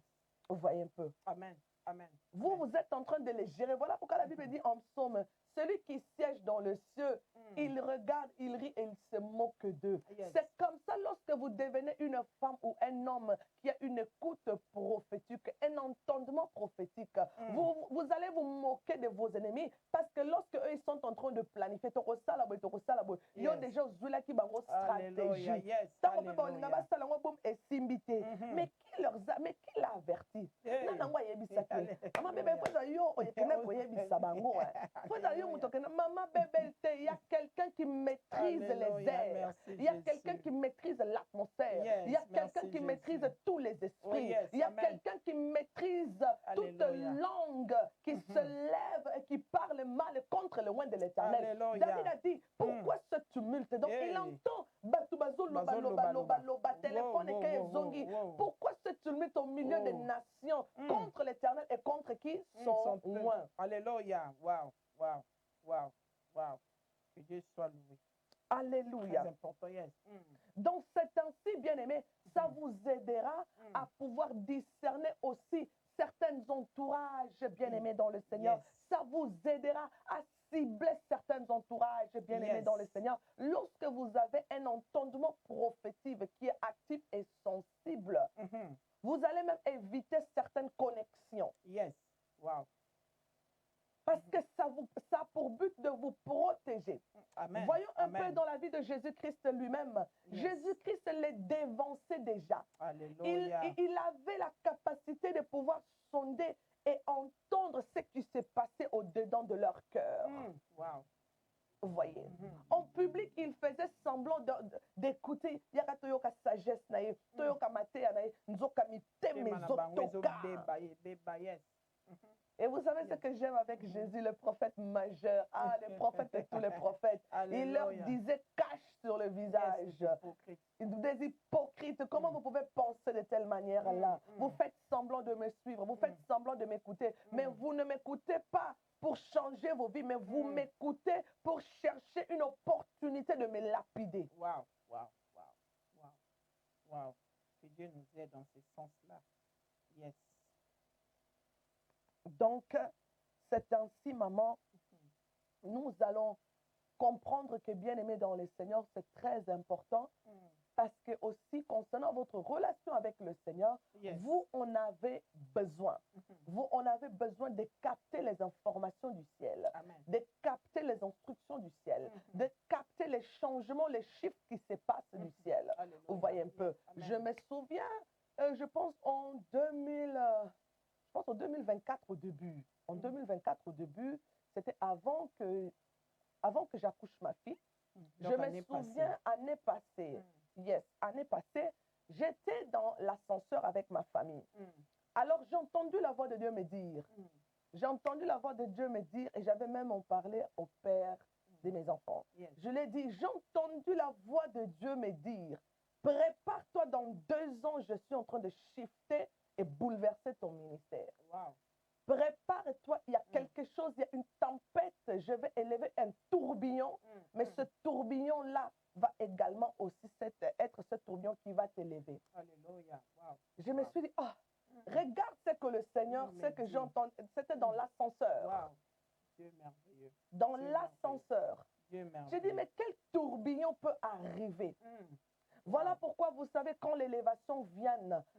Vous voyez un peu. Amen. Amen. Vous êtes en train de les gérer. Voilà pourquoi la Bible dit en psaume, celui qui siège dans le ciel, il regarde, il rit et il se moque d'eux. C'est comme ça lorsque vous devenez une femme ou un homme qui a une écoute prophétique, un entendement prophétique. Vous allez vous moquer de vos ennemis parce que lorsque eux ils sont en train de planifier, ils ont déjà joué qui va stratégie. Mais qui l'a averti? Maman bébé, il y a quelqu'un qui maîtrise les airs. Il y a quelqu'un qui maîtrise l'atmosphère. Il y a quelqu'un qui maîtrise tous les esprits. Il y a quelqu'un qui maîtrise toute langue qui se lève et qui parle mal contre le loin de l'Éternel. David a dit, pourquoi ce tumulte? Donc il entend téléphone et zongi. Pourquoi ce tumulte? soumettre au milieu des nations contre l'Éternel et contre qui? Son oint. Alléluia. Wow, wow, wow, wow. Que Dieu soit loué. Alléluia. Très important, yes. Donc, c'est ainsi, bien-aimé, ça vous aidera à pouvoir discerner aussi certains entourages, bien-aimés dans le Seigneur. Ça vous aidera à cibler certains entourages, bien-aimés dans le Seigneur. Lorsque vous avez un entendement prophétique qui est actif et sensible, vous allez même éviter certaines connexions. Yes. Wow. Parce que ça a pour but de vous protéger. Amen. Voyons un peu dans la vie de Jésus-Christ lui-même. Jésus-Christ les dévançait déjà. Alléluia. Il avait la capacité de pouvoir sonder et entendre ce qui se passait au-dedans de leur cœur. Wow. Vous voyez, en public, il faisait semblant d'écouter. Il y a toyoka sagesse nae, toyoka matea nae, nzoka miteme zotoka. Et vous savez ce que j'aime avec Jésus, le prophète majeur, le prophète de tous les prophètes. Il leur disait cache sur le visage. Des hypocrites. Comment vous pouvez penser de telle manière-là? Vous faites semblant de me suivre, vous faites semblant de m'écouter, mais vous ne m'écoutez pas pour changer vos vies, mais vous m'écoutez pour chercher une opportunité de me lapider. Wow, wow, wow, wow, wow. Que Dieu nous aide dans ce sens-là. Yes. Donc, c'est ainsi, maman, nous allons comprendre que bien-aimé dans le Seigneur, c'est très important parce que aussi, concernant votre relation avec le Seigneur, vous en avez besoin. Vous en avez besoin de capter les informations du ciel, de capter les instructions du ciel, de capter les changements, les chiffres qui se passent du ciel. Vous voyez un peu. Je me souviens, je pense en 2024 au début. En 2024 au début, c'était avant que j'accouche ma fille. Je me souviens, année passée, année passée, j'étais dans l'ascenseur avec ma famille. Alors, j'ai entendu la voix de Dieu me dire, j'ai entendu la voix de Dieu me dire, et j'avais même en parlé au père de mes enfants. Je lui ai dit, j'ai entendu la voix de Dieu me dire, prépare-toi, dans 2 ans, je suis en train de shifter et bouleverser ton ministère. Wow. Prépare-toi, il y a quelque chose, il y a une tempête, je vais élever un tourbillon, mais ce tourbillon-là va également aussi être ce tourbillon qui va t'élever. Alléluia. Wow. Je me suis dit, regarde ce que le Seigneur, ce que j'entends, c'était dans l'ascenseur. Wow. Dieu merveilleux. Dans l'ascenseur. Dieu merveilleux. J'ai dit, mais quel tourbillon peut arriver? Voilà pourquoi, vous savez, quand l'élévation vient,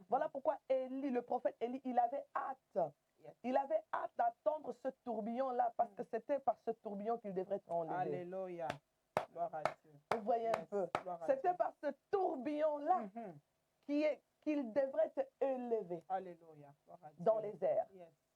voilà pourquoi Élie, le prophète Élie, il avait hâte. Il avait hâte d'attendre ce tourbillon-là parce que c'était par ce tourbillon qu'il devrait être enlevé. Alléluia. Gloire à Dieu. Vous voyez un peu. C'était par ce tourbillon-là qu'il devrait être élevé. Alléluia. Gloire à Dieu. Dans les airs.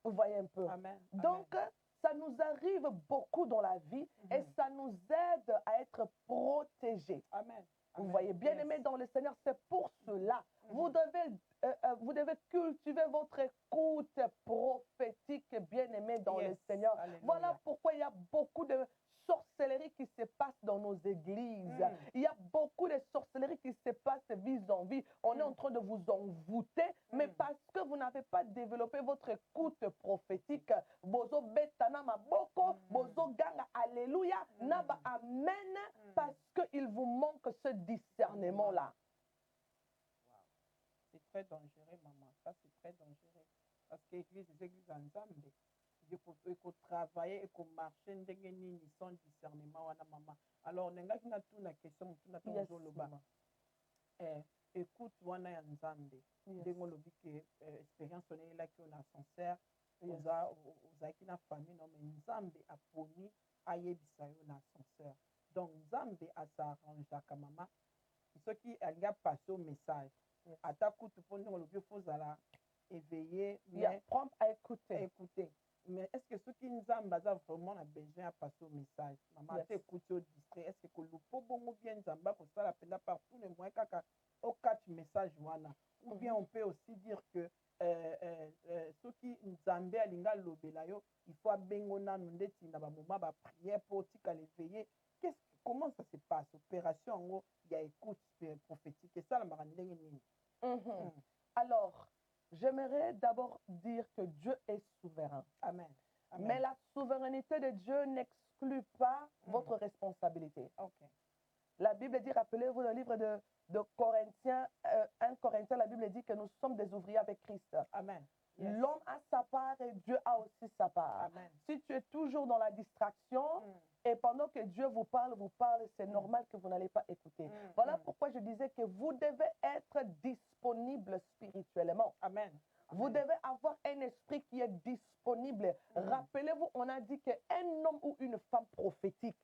Vous voyez un peu. Amen. Donc, ça nous arrive beaucoup dans la vie et ça nous aide à être protégés. Amen. Vous voyez, bien-aimés dans le Seigneur, c'est pour cela. Vous devez cultiver votre écoute prophétique, bien-aimés dans le Seigneur. Alléluia. Voilà pourquoi il y a beaucoup de sorcellerie qui se passe dans nos églises. Il y a beaucoup de sorcellerie qui se passe vis-en-vis. On est en train de vous envoûter, mais parce que vous n'avez pas développé votre écoute prophétique, bozo betana maboko, bozo ganga alléluia, naba amen, parce qu'il vous manque ce discernement-là. Wow. C'est très dangereux, maman. Ça, c'est très dangereux. Parce que les églises en Zambie, il faut travailler, il faut marcher, ils sont discernement, maman. Alors, on a une question, écoute, on a en Zambie. On a dit que l'expérience, on est là, qu'on a ascenseur, on a une famille, mais Zambie a poni à Yebisayo, on a ascenseur. Donc, Zambie a s'arrangé à maman. Ce qui a passé au message. À ta coup, tu peux nous faut éveiller, mais prompt à écouter. Mais est-ce que ceux qui nous ont vraiment besoin de passer au message? Maman, tu écoutes au distrait. Est-ce que le bon bien Zamba pour ça la peine par tous les moyens au 4 messages ou bien on peut aussi dire que ceux qui nous ont alinga lobelayo, il faut bengona nous ndeti na ba moment ba prière pour tika l'éveiller. Comment ça se passe? Opération il y a écoute prophétique et ça la marandenge nini. Alors, j'aimerais d'abord dire que Dieu est souverain. Amen. Amen. Mais la souveraineté de Dieu n'exclut pas votre responsabilité. Okay. La Bible dit, rappelez-vous le livre de Corinthiens, 1 Corinthiens, la Bible dit que nous sommes des ouvriers avec Christ. Amen. Yes. L'homme a sa part et Dieu a aussi sa part. Amen. Si tu es toujours dans la distraction et pendant que Dieu vous parle, c'est normal que vous n'allez pas écouter. Voilà pourquoi je disais que vous devez être disponible spirituellement. Amen. Vous devez avoir un esprit qui est disponible. Rappelez-vous, on a dit qu'un homme ou une femme prophétique,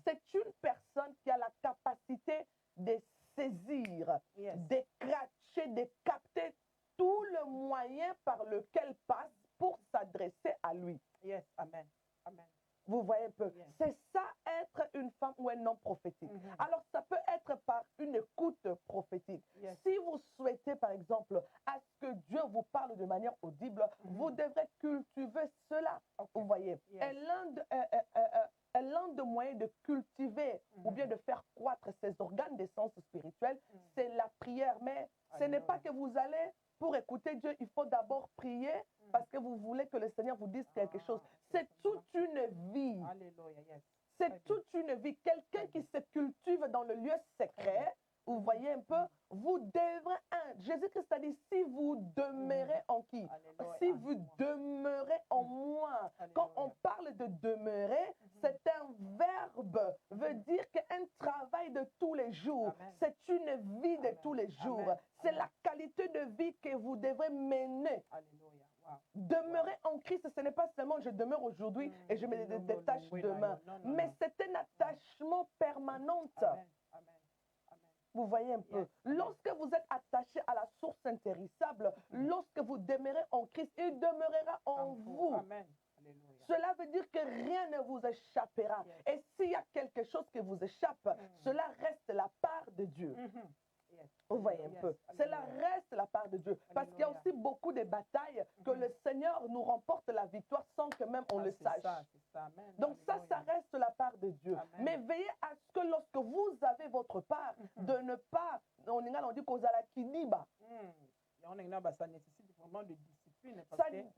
c'est une personne qui a la capacité de saisir, de cracher, de capter tout le moyen par lequel passe pour s'adresser à lui. Yes, amen. Amen. Vous voyez un peu. Yes. C'est ça être une femme ou un homme prophétique. Alors, ça peut être par une écoute prophétique. Yes. Si vous souhaitez, par exemple, à ce que Dieu vous parle de manière audible, vous devrez cultiver cela. Okay. Vous voyez. Yes. Et l'un des moyens de cultiver ou bien de faire croître ces organes d'essence spirituelle, c'est la prière. Mais ce n'est pas que vous allez, pour écouter Dieu, il faut d'abord prier parce que vous voulez que le Seigneur vous dise quelque chose. C'est toute une vie. Alléluia, yes. C'est toute une vie. Quelqu'un qui se cultive dans le lieu secret, vous voyez un peu, vous devrez, Jésus-Christ a dit, si vous demeurez en qui? Alléluia. Si vous demeurez en moi. Alléluia. Quand on parle de demeurer, c'est un verbe, veut dire qu'un travail de tous les jours. C'est une vie de tous les jours. C'est la qualité de vie que vous devrez mener. Alléluia. Wow. Demeurer en Christ, ce n'est pas seulement je demeure aujourd'hui et je me détache demain, mais c'est un attachement permanent. Amen. Amen. Vous voyez un peu. Lorsque vous êtes attaché à la source intéressable, lorsque vous demeurez en Christ, il demeurera en vous. Amen. Cela veut dire que rien ne vous échappera. Et s'il y a quelque chose qui vous échappe, cela reste la part de Dieu. Vous voyez un peu. Cela reste la part de Dieu. Parce qu'il y a aussi beaucoup de batailles que le Seigneur nous remporte la victoire sans que même on le sache. Donc ça reste la part de Dieu. Amen. Mais veillez à ce que lorsque vous avez votre part, de ne pas, on dit qu'aux alakiniba. Ça nécessite vraiment de discipline.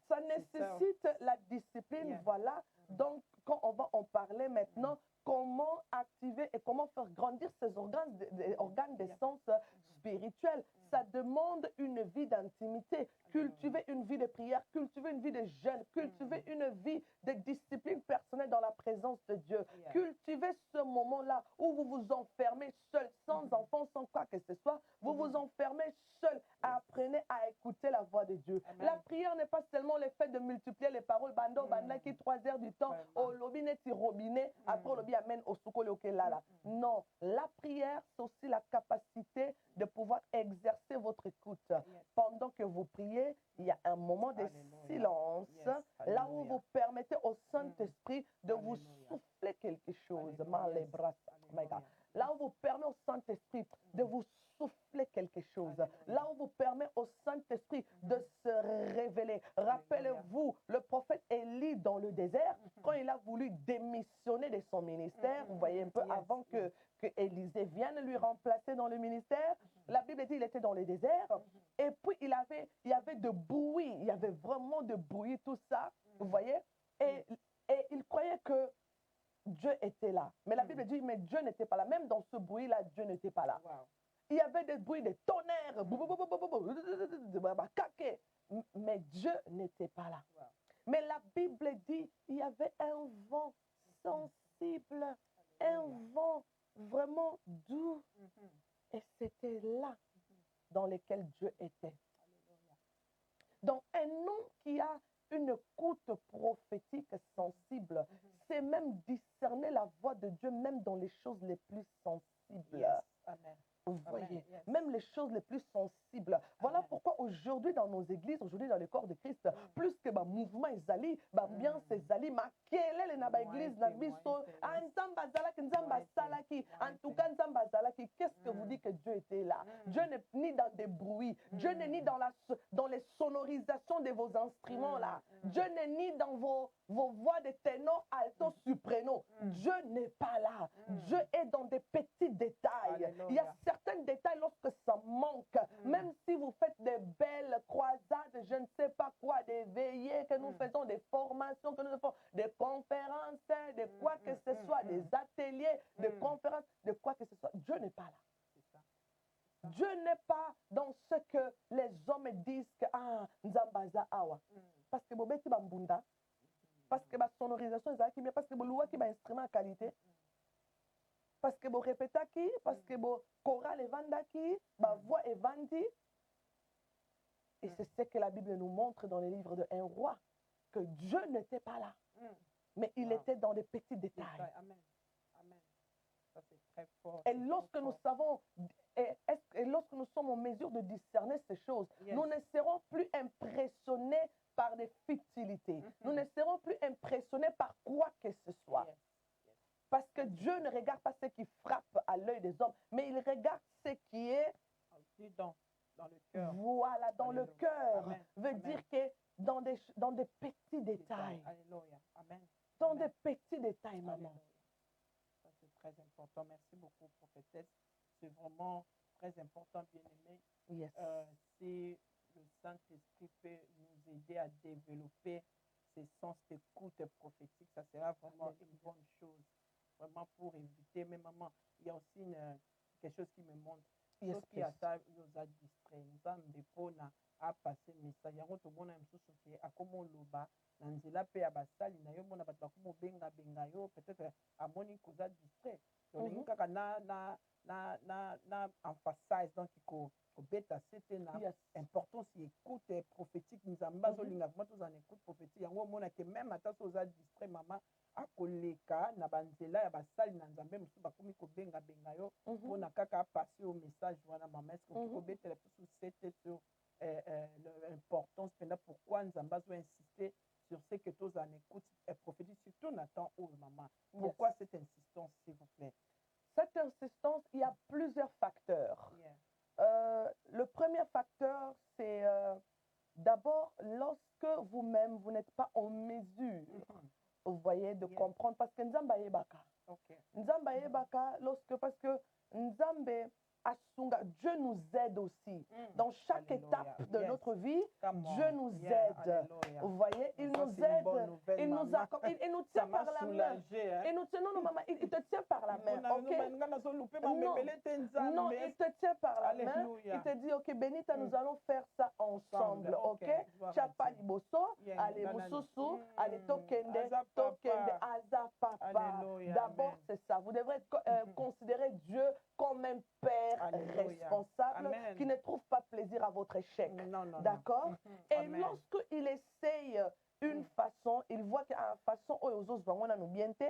Ça nécessite la discipline, voilà. Donc, quand on va en parler maintenant, comment activer et comment faire grandir ces organes d'essence spirituelle. Ça demande une vie d'intimité, cultiver une vie de prière, cultiver une vie de jeûne, cultiver une vie de discipline personnelle dans la présence de Dieu. Cultiver ce moment-là où vous vous enfermez seul, sans enfant, sans quoi que ce soit. Vous vous enfermez seul. Apprenez à écouter la voix de Dieu. Amen. La prière n'est pas seulement le fait de multiplier les paroles. Bando, banda, qui 3 heures du temps, au robinet, robinet, après au lobby, amen, au soukole, ok, là. Non, la prière, c'est aussi la capacité de pouvoir exercer votre écoute. Pendant que vous priez, il y a un moment de silence, là où vous permettez au Saint-Esprit de vous souffler quelque chose. Là où vous permettez au Saint-Esprit de vous souffler quelque chose. Là où vous permettez au Saint-Esprit de se révéler. Rappelez-vous, le prophète Élie dans le désert, quand il a voulu démissionner de son ministère, vous voyez un peu avant que Élisée vienne lui remplacer dans le ministère, la Bible dit qu'il était dans le désert, et puis il y avait de bouillie, il y avait vraiment de bouillie, tout ça, vous voyez, et il croyait que Dieu était là. Mais la Bible dit, mais Dieu n'était pas là. Même dans ce bruit-là, Dieu n'était pas là. Wow. Il y avait des bruits de tonnerre, mais Dieu n'était pas là. Wow. Mais la Bible dit, il y avait un vent sensible, un vent vraiment doux. Et c'était là dans lequel Dieu était. Donc, un homme qui a une écoute prophétique sensible, c'est même discerner la voix de Dieu, même dans les choses les plus sensibles. Amen. Vous voyez, même les choses les plus sensibles. Voilà pourquoi aujourd'hui dans nos églises, aujourd'hui dans le corps de Christ, plus que ma mouvement Ezali, bien c'est Ezali, ma quelle est la église, na biso, Nzamba Zalaki, Nzamba Salaki, en tout cas Nzamba Zalaki, qu'est-ce que vous dit que Dieu était là? Dieu n'est ni dans des bruits, Dieu n'est ni dans les sonorisations de vos instruments là, Dieu n'est ni dans vos voix de ténor, alto, soprano. Dieu n'est pas là. Dieu est dans des petits détails. Il y a certains détails lorsque ça manque, même si vous faites des belles croisades les hommes disent que ah, Nzambaza awa. Parce que bobeti bambunda, parce que la sonorisation est bien, parce que le qui ba instrument à qualité, parce que bo répétaki, parce que bo chorale est vendaki, ba voix est vendue. Et c'est ce que la Bible nous montre dans les livres de 1 roi, que Dieu n'était pas là, mais il était dans des petits détails. Amen. Amen. Ça c'est très fort. Et lorsque nous savons, et lorsque nous sommes en mesure de discerner ces choses, nous ne serons plus impressionnés par des futilités. Nous ne serons plus impressionnés par quoi que ce soit. Parce que Dieu ne regarde pas ce qui frappe à l'œil des hommes, mais il regarde ce qui est dans le cœur. Voilà, dans le cœur. Veut Amen. dire que dans des petits détails. Alléluia. Amen. Dans Amen. des petits détails, maman. Ça, c'est très important. Merci beaucoup, prophétesse. C'est vraiment très important, bien-aimé. Yes. Si le Saint-Esprit peut nous aider à développer ces sens d'écoute prophétique, ça sera vraiment une bonne chose. Vraiment pour éviter. Mais maman, il y a aussi quelque chose qui me montre. Yes, qui ata nous a distrait. Nous avons des pona à passer message. Yango to bona msusu ke akomo loba na nzela pe ya basali na yo mona bato bakomo benga yo peut-être amoni koza distrait. Donc kaka na emphasize donc ko beta c'était na importance écoute prophétique nous ambazo linga vraiment tous en écoute prophétique yango mona ke même ata soza distrait maman akoleka na banzela ya basali na nzambe musu bakomi ko benga yo pona kaka passer au message wana maman est-ce que ko beta sur c'était sur l'importance pendant pourquoi nous ambazo insister sur ce que tous en écoute prophétique surtout Nathan ou maman pourquoi cette insistance s'il vous plaît? Cette insistance, il y a plusieurs facteurs. Le premier facteur, c'est d'abord lorsque vous-même, vous n'êtes pas en mesure, vous voyez, de comprendre, parce que Nzamba Yebaka. Nzamba Yebaka, parce que Nzambe Asunga, Dieu nous aide aussi. Dans chaque étape de notre vie, Dieu nous aide. Vous voyez, il nous aide, il nous tient par la main. Il nous tient, non, maman, il te tient par la main. Non, il te tient par la main. Il te dit, ok, Benita, nous allons faire ça ensemble. Ok? Chapa liboso, allez, moussousou, allez, tokende, aza papa. D'abord, c'est ça. Vous devrez considérer Dieu comme un père responsable qui ne trouve pas plaisir à votre échec. D'accord? Et lorsqu'il essaye une façon, il voit qu'à la façon où ils osent vraiment nous biente,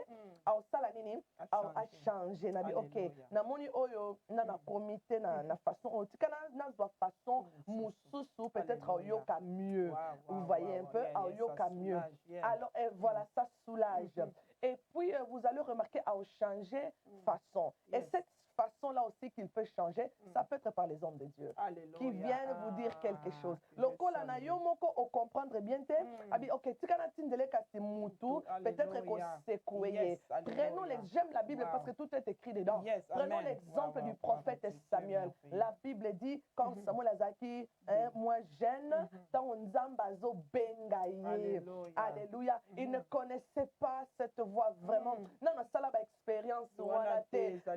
à salanini, à changer. Ok, na moni oyo na comité na façon otikana na façon mususu peut-être au yoka mieux. Vous voyez un peu au yoka mieux. Alors voilà, ça soulage. Et puis vous allez remarquer à changer façon. Et cette façon-là aussi qu'il peut changer, ça peut être par les hommes de Dieu qui viennent vous dire quelque chose. Lokola na yo moko o comprendre bien te, abi ok, tikana tindele kasi mutu, peut-être qu'on secoué. Prenons j'aime la Bible parce que tout est écrit dedans. Prenons l'exemple du prophète Samuel. La Bible dit quand Samuel Azaki, moi jeune, dans Nzambazo bengaye. Alléluia. Il ne connaissait pas cette voix vraiment. Non, non, ça là expérience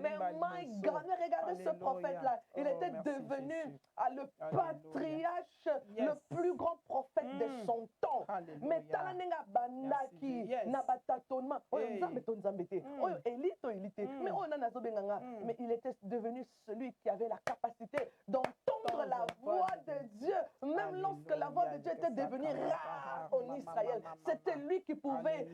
mais my God, regardez ce prophète-là. Il était devenu le patriarche, le plus grand prophète de son temps. Mais talanenga bandaki na batatonnement. Mais il était devenu celui qui avait la capacité d'entendre la voix de Dieu. Même lorsque la voix de Dieu était devenue rare en Israël, c'était lui qui pouvait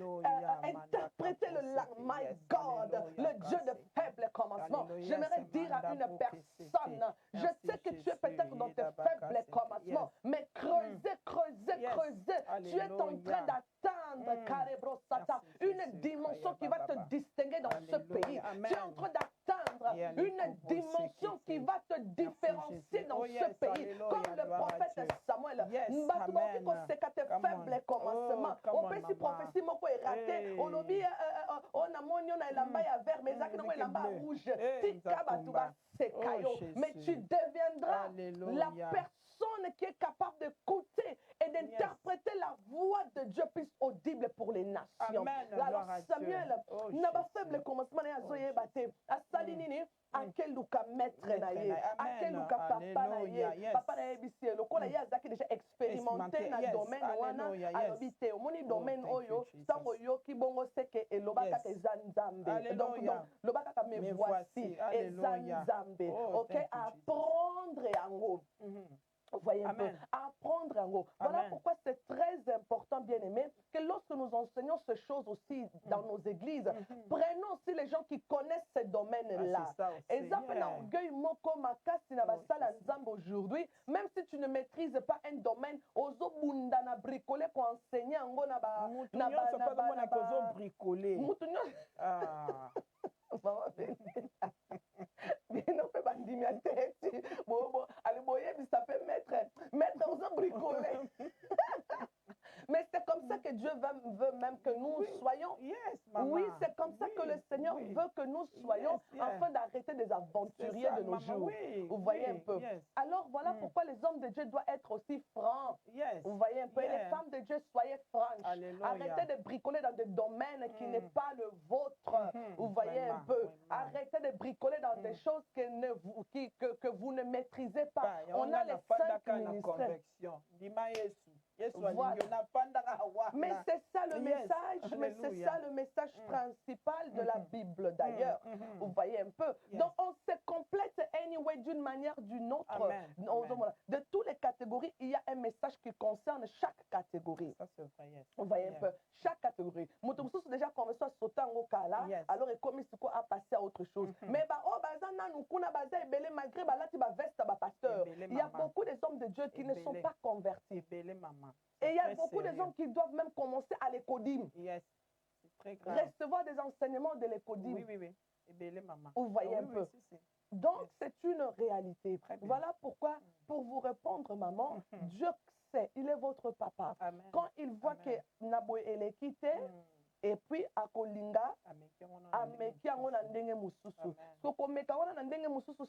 interpréter le My God, le Dieu de faible commencement. J'aimerais dire à une personne, je sais que tu es peut-être dans tes faibles commencements, mais creuser. Tu es en train d'atteindre, Karebrosata, une dimension qui va te distinguer dans ce pays. Tu es en train d'atteindre une dimension qui va te différencier dans ce pays. Comme le prophète Samuel. C'est qu'à tes faibles commencements. On peut si prophétie moko est ratée. On oublie, on a mon on a la maille vert, mais ça qui la maille rouge. Mais tu deviendras la personne qui est capable d'écouter et d'interpréter la voix de Dieu plus audible pour les nations. Alors Samuel n'a pas faible commencement à Salinini. À quel luka maître na ye, à quel luka papa na ye, papa na ye bisi le kola ya zaki déjà expérimenté dans le domaine wana alobi te omoni domaine oyo sango yoki bongo seke elobaka ke zanzambe donc lobaka ka me voici et zanzambe OK apprendre yango. Vous voyez un peu, apprendre en gros. Voilà pourquoi c'est très important, bien aimé, que lorsque nous enseignons ces choses aussi dans nos églises, prenons aussi les gens qui connaissent ces domaines-là. Exemple, l'orgueil moko makasi na basala nzambe aujourd'hui, même si tu ne maîtrises pas un domaine, ozo bunda na bricoler pour enseigner en gros na ba na bricoler. Maman Benita. Bien on fait bandimia tête. Bon, allez boyer, ça fait mettre aux bricoler. Mais c'est comme ça que Dieu veut même que nous soyons. Oui, c'est comme ça que le Seigneur veut que nous soyons afin d'arrêter des aventuriers de nos jours. Vous voyez un peu. Alors voilà pourquoi les hommes de Dieu doivent être aussi francs. Vous voyez un peu. Et les femmes de Dieu, soyez franches. Arrêtez de bricoler dans des domaines qui n'est pas le vôtre. Vous voyez un peu. Arrêtez de bricoler dans des choses que vous ne maîtrisez pas. On a les 5 ministères. Voilà. Mais c'est ça le message, mais c'est ça le message principal de la Bible d'ailleurs. Vous voyez un peu. Donc on se complète anyway d'une manière ou d'une autre. De toutes les catégories, il y a un message qui concerne chaque catégorie. Ça, c'est vrai, vous voyez un peu. Chaque catégorie. Motomusu déjà conversation sautant au cas là, alors il commence à passer à autre chose. Mais bah oh bazana nous kuna baza ebele malgré balati ba veste ba pasteur. Il y a beaucoup des hommes de Dieu qui ne sont pas convertis. Et il y a beaucoup des hommes qui doivent même commencer à l'écodim. Recevoir des enseignements de l'écodim. Vous voyez un peu. Donc, c'est une réalité. Voilà pourquoi, pour vous répondre, maman, Dieu sait, il est votre papa. Quand il voit que Naboé est quitté, et puis à Kolinga,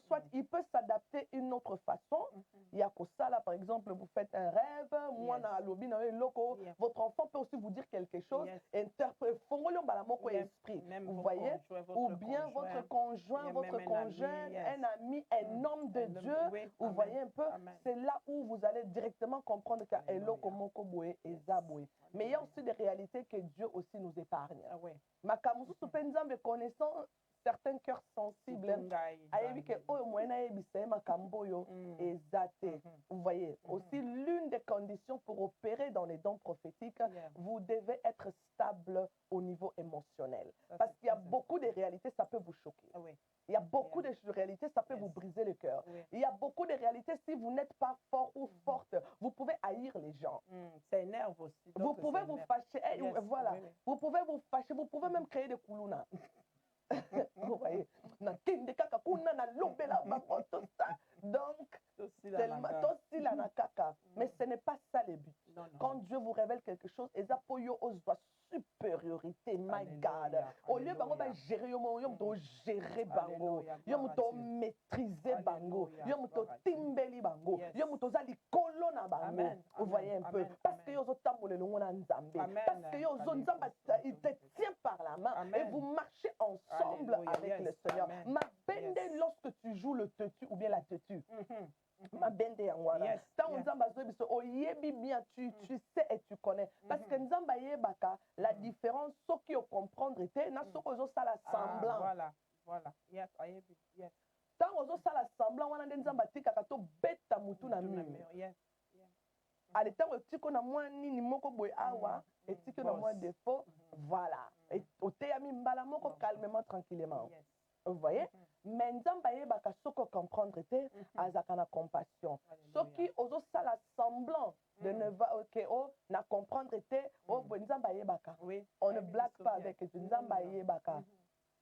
soit il peut s'adapter une autre façon. Il y a ça là, par exemple, vous faites un rêve, moi dans lobby loco, votre enfant peut aussi vous dire quelque chose, interpréter esprit. Vous voyez, ou bien votre conjoint, votre conjointe, un ami, un homme de Dieu. Vous voyez un peu, c'est là où vous allez directement comprendre qu'il y a loco moko boé et zaboué. Mais il y a aussi des réalités que Dieu aussi nous épargne. Makamusu supenzambe connaissant certains cœurs sensibles. Vous voyez, aussi l'une des conditions pour opérer dans les dons prophétiques, vous devez être stable au niveau émotionnel. Parce qu'il y a beaucoup de réalités, ça peut vous choquer. Il y a beaucoup de réalités, ça peut vous briser le cœur. Il y a beaucoup de réalités, si vous n'êtes pas fort ou forte, vous pouvez haïr les gens. Ça énerve aussi. Vous pouvez vous fâcher. Voilà. Vous pouvez vous fâcher. Vous pouvez même créer des koulouna. Vous voyez. Donc, mais ce n'est pas ça le but. Quand Dieu vous révèle quelque chose, supériorité, my God. Au lieu de gérer, gérer bango, de maîtriser bango, de timbeli bango, de zali kolona bango. Vous voyez un peu. Parce que il te tient par la main et vous marchez ensemble avec le Seigneur. Ma bende, lorsque tu joues le tetu ou bien la tetu. Ma bende yangwana. Tant nzamba zobiso oyebi bien, tu sais et tu connais. Parce que nzamba yebaka la différence, ce qui au comprendre était na soko zo sala semblant. Voilà. Yes, oyebi. Yes. Tant ozo sala semblant wana nzamba tikaka to beta mutu na mimi. Yes. Allez, tant que tu connais moi nini moko boy awa et tu connais moi défaut, voilà. Et au théâtre mbala moko calmement tranquillement. Vous voyez? Mais nzamba yebaka soko comprendre te azaka na compassion. Ce qui ozo sala semblant de ne pas na comprendre te nzamba yebaka. On ne blague pas avec nzamba yebaka.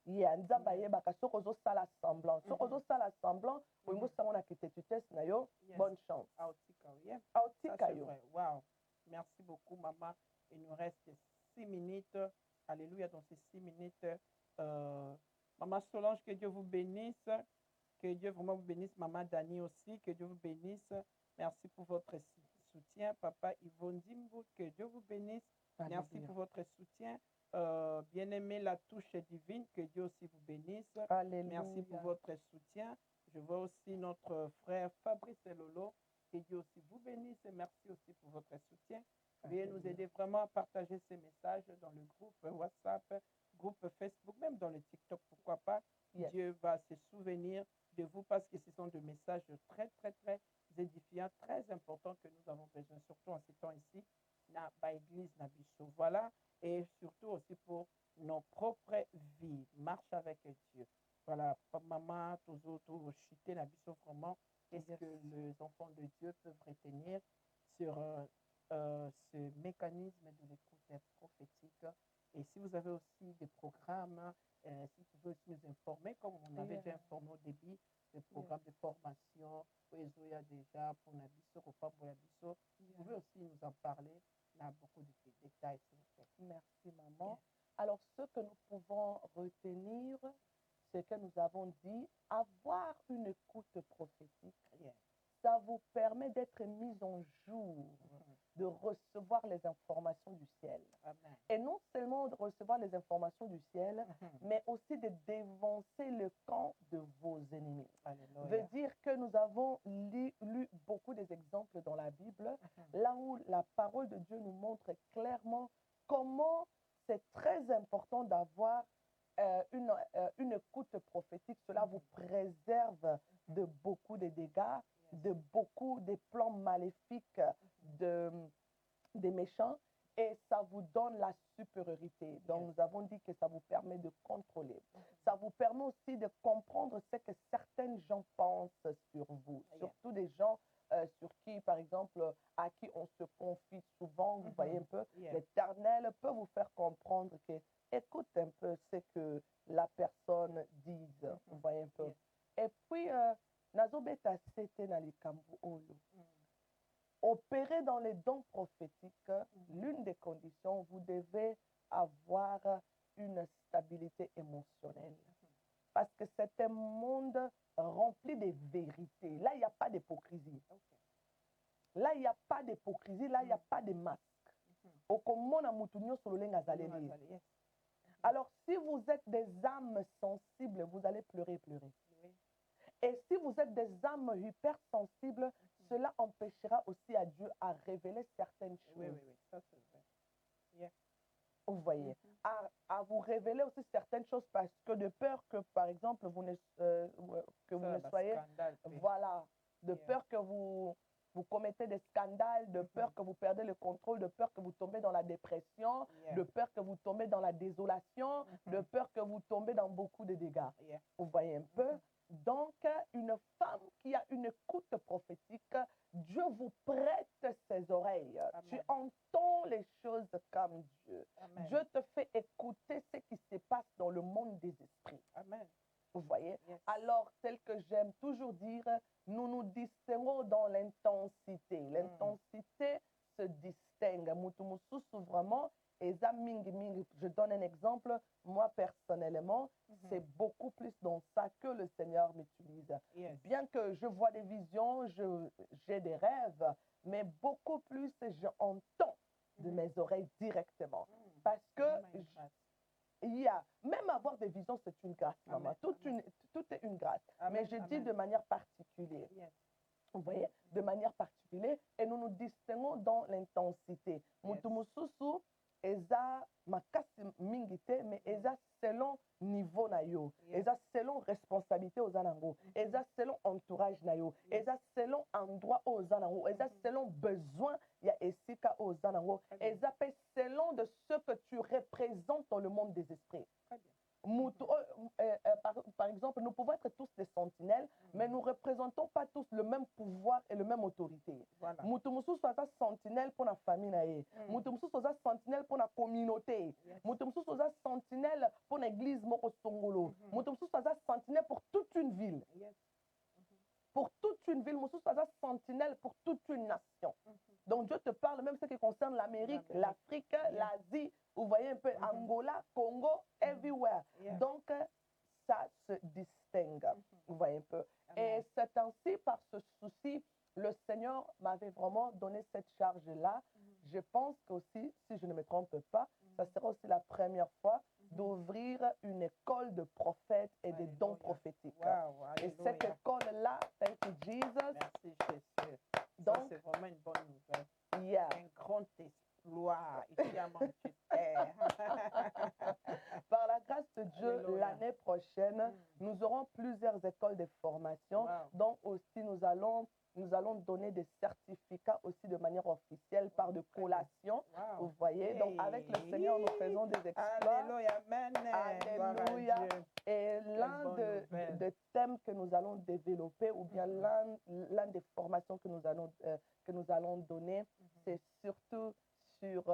Nzamba yebaka soko ozo sala semblant. Soko ozo sala semblant, oingo sango na kitutesse na yo, bonne chance. Autika yo. Wow. Merci beaucoup maman. Il nous reste 6 minutes. Alléluia, dans ces 6 minutes. Maman Solange, que Dieu vous bénisse. Que Dieu vraiment vous bénisse. Maman Dani aussi, que Dieu vous bénisse. Merci pour votre soutien. Papa Yvonne Dimbo, que Dieu vous bénisse. Alléluia. Merci pour votre soutien. Bien-aimé La Touche Divine, que Dieu aussi vous bénisse. Alléluia. Merci pour votre soutien. Je vois aussi notre frère Fabrice Lolo. Que Dieu aussi vous bénisse. bénisse et merci aussi pour votre soutien. Veuillez nous aider vraiment à partager ces messages dans le groupe WhatsApp, groupe Facebook, même dans le TikTok, pourquoi pas. Yes. Dieu va se souvenir de vous parce que ce sont des messages très, très, très édifiants, très importants que nous avons besoin, surtout en ces temps ici, na ba église na biso. Voilà, et surtout aussi pour nos propres vies. Marche avec Dieu. Voilà, maman, toujours, tout chuter la biso vraiment. Qu'est-ce Yes. que les enfants de Dieu peuvent retenir sur ce mécanisme de l'écoute prophétique. Et si vous avez aussi des programmes, si vous pouvez aussi nous informer, comme on avait déjà informé au début, des programmes de formation, il y a déjà pour Nabiso, vous pouvez aussi nous en parler. On a beaucoup de détails, s'il vous plaît. Merci, maman. Alors, ce que nous pouvons retenir, c'est que nous avons dit, avoir une écoute prophétique, ça vous permet d'être mis en jour, de recevoir les informations du ciel. Amen. Et non seulement de recevoir les informations du ciel, mais aussi de dévancer le camp de vos ennemis. Alléluia. Veut dire que nous avons lu beaucoup des exemples dans la Bible, là où la parole de Dieu nous montre clairement comment c'est très important d'avoir une écoute prophétique. Cela vous préserve de beaucoup de dégâts, de beaucoup de plans maléfiques des méchants, et ça vous donne la supériorité. Donc, nous avons dit que ça vous permet de contrôler. Ça vous permet aussi de comprendre ce que certains gens pensent sur vous, surtout des gens sur qui, par exemple, à qui on se confie souvent. Vous voyez un peu, l'Éternel peut vous faire comprendre que écoute un peu ce que la personne dit. Vous voyez un peu. Et puis, nazobeta sete na likambo oyo. Opérer dans les dons prophétiques, l'une des conditions, vous devez avoir une stabilité émotionnelle. Parce que c'est un monde rempli de vérités. Là, il n'y a pas d'hypocrisie. Là, il n'y a pas d'hypocrisie. Là, il n'y a pas de masque. Alors, si vous êtes des âmes sensibles, vous allez pleurer. Et si vous êtes des âmes hypersensibles, cela empêchera aussi à Dieu à révéler certaines choses. Oui, ça c'est vrai. Vous voyez, à vous révéler aussi certaines choses parce que de peur que, par exemple, vous ne soyez, scandale, voilà, de peur que vous commettez des scandales, de peur que vous perdez le contrôle, de peur que vous tombez dans la dépression, de peur que vous tombez dans la désolation, de peur que vous tombez dans beaucoup de dégâts. Vous voyez un peu? Donc, une femme qui a une écoute prophétique, Dieu vous prête ses oreilles. Amen. Tu entends les choses comme Dieu. Amen. Dieu te fait écouter ce qui se passe dans le monde des esprits. Amen. Vous voyez? Alors, tel que j'aime toujours dire, nous nous distinguons dans l'intensité. L'intensité se distingue. Vraiment, je donne un exemple. Moi, personnellement, c'est beaucoup plus dans ça que le Seigneur m'utilise. Bien que je vois des visions, j'ai des rêves, mais beaucoup plus, je entends de mes oreilles directement. Parce que même avoir des visions, c'est une grâce, maman. Tout est une grâce. Mais je dis de manière particulière. Vous voyez, de manière particulière, et nous nous distinguons dans l'intensité. Mutumususu, eza makasi mingite, mais eza selon niveau na yo, eza selon responsabilité aux anango, eza selon entourage na yo, eza selon endroit aux anango, eza selon besoin ya esika aux anango, eza selon de ce que tu représentes dans le monde des esprits. Par exemple, nous pouvons être tous des sentinelles, mais nous ne représentons pas tous le même pouvoir et la même autorité. Mutumusu soit sentinelle pour la famille, Mutumusu soit sentinelle pour la communauté, Mutumusu soit sentinelle pour l'église Moko Songolo, Mutumusu soit sentinelle pour toute une ville. Pour toute une ville, Mutumusu soit sentinelle pour toute une nation. Donc Dieu te parle même ce qui concerne l'Amérique, l'Afrique, l'Asie. Vous voyez un peu Angola, Congo, everywhere. Donc, ça se distingue. Vous voyez un peu. Et c'est ainsi, par ce souci, le Seigneur m'avait vraiment donné cette charge-là. Je pense qu'aussi, si je ne me trompe pas, ça sera aussi la première fois d'ouvrir une école de prophètes et de dons prophétiques. Et cette école-là, thank you Jesus. Merci Jésus. Ça, Donc, c'est vraiment une bonne nouvelle. yeah. Un grand exploit ici à Manchester. Par la grâce de Dieu, Alléluia. l'année prochaine, nous aurons plusieurs écoles de formation. Wow. Donc aussi, nous allons donner des certificats aussi de manière officielle par de collations. Wow. Vous voyez, donc avec le Seigneur, nous faisons des exploits. Alléluia, amen. Alléluia. Gloire à Dieu. Et l'un bonne nouvelle. des thèmes que nous allons développer, ou bien l'un des formations que nous allons donner, c'est surtout sur